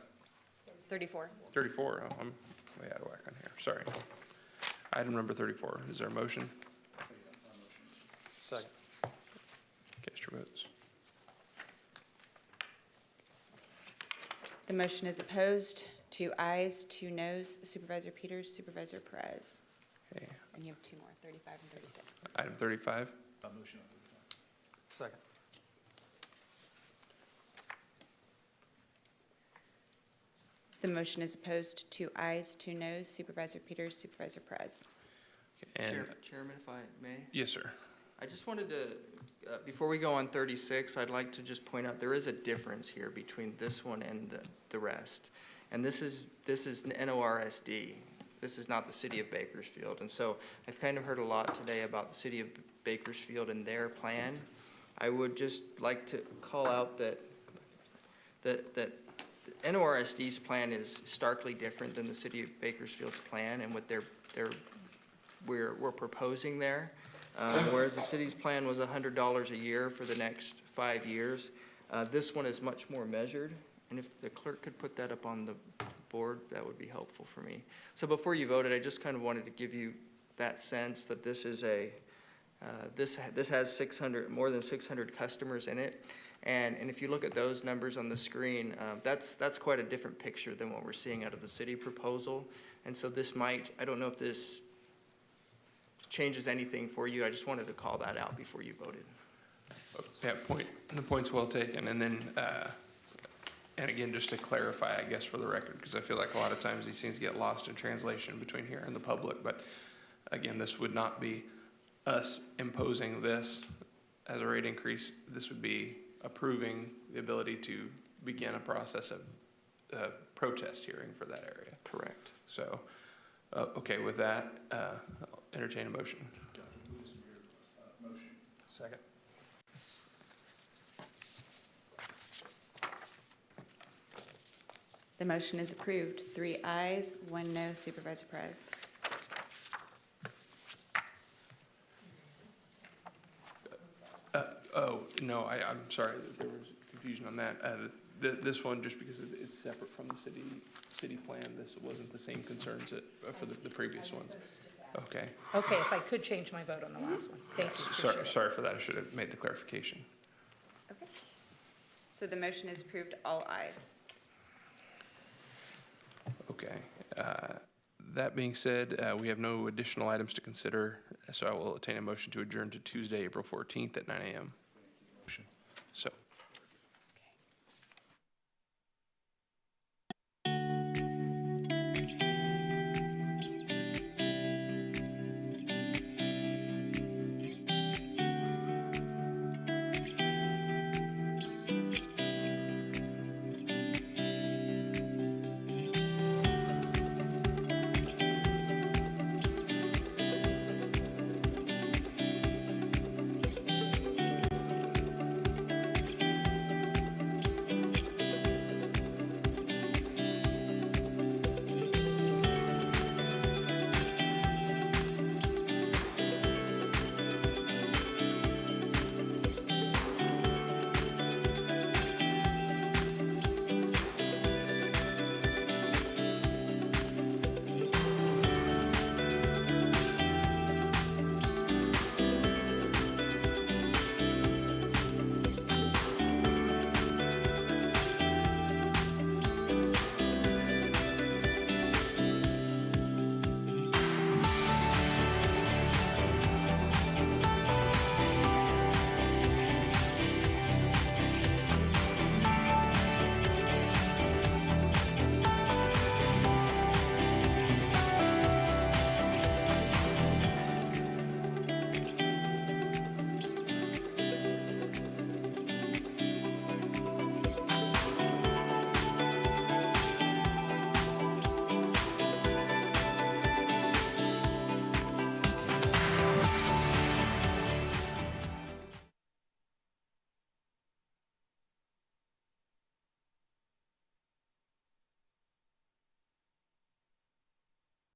34. 34, oh, I'm way out of whack on here, sorry. Item number 34, is there a motion? Second. Cast your votes. The motion is opposed. 2 ayes, 2 noes. Supervisor Peters, Supervisor Perez. Okay, And you have 2 more, 35 and 36. item 35. Motion. Second. The motion is opposed. 2 ayes, 2 noes. Supervisor Peters, Supervisor Perez. And, Chairman, if I may? yes, sir. I just wanted to, before we go on 36, I'd like to just point out there is a difference here between this one and the rest. And this is NORSD. This is not the city of Bakersfield. And so I've kind of heard a lot today about the city of Bakersfield and their plan. I would just like to call out that NORSD's plan is starkly different than the city of Bakersfield's plan and what we're proposing there. Whereas the city's plan was $100 a year for the next 5 years, this one is much more measured. And if the clerk could put that up on the board, that would be helpful for me. So before you voted, I just kind of wanted to give you that sense that this is this has more than 600 customers in it. And if you look at those numbers on the screen, that's quite a different picture than what we're seeing out of the city proposal. And so this might, I don't know if this changes anything for you. I just wanted to call that out before you voted. Yeah, the point's well taken. And then, and again, just to clarify, I guess, for the record, because I feel like a lot of times these things get lost in translation between here and the public. But again, this would not be us imposing this as a rate increase. This would be approving the ability to begin a process of protest hearing for that area. Correct. So, okay, with that, I'll entertain a motion. Motion. Second. The motion is approved. 3 ayes, 1 no. Supervisor Perez. Oh, no, I'm sorry, there was confusion on that. This one, just because it's separate from the city plan, this wasn't the same concerns for the previous ones. Okay. Okay, if I could change my vote on the last one. Thank you. Appreciate it. Sorry for that, I should have made the clarification. Okay. So the motion is approved, all ayes. Okay. That being said, we have no additional items to consider, so I will entertain a motion to adjourn to Tuesday, April 14th at 9 a.m. Motion. So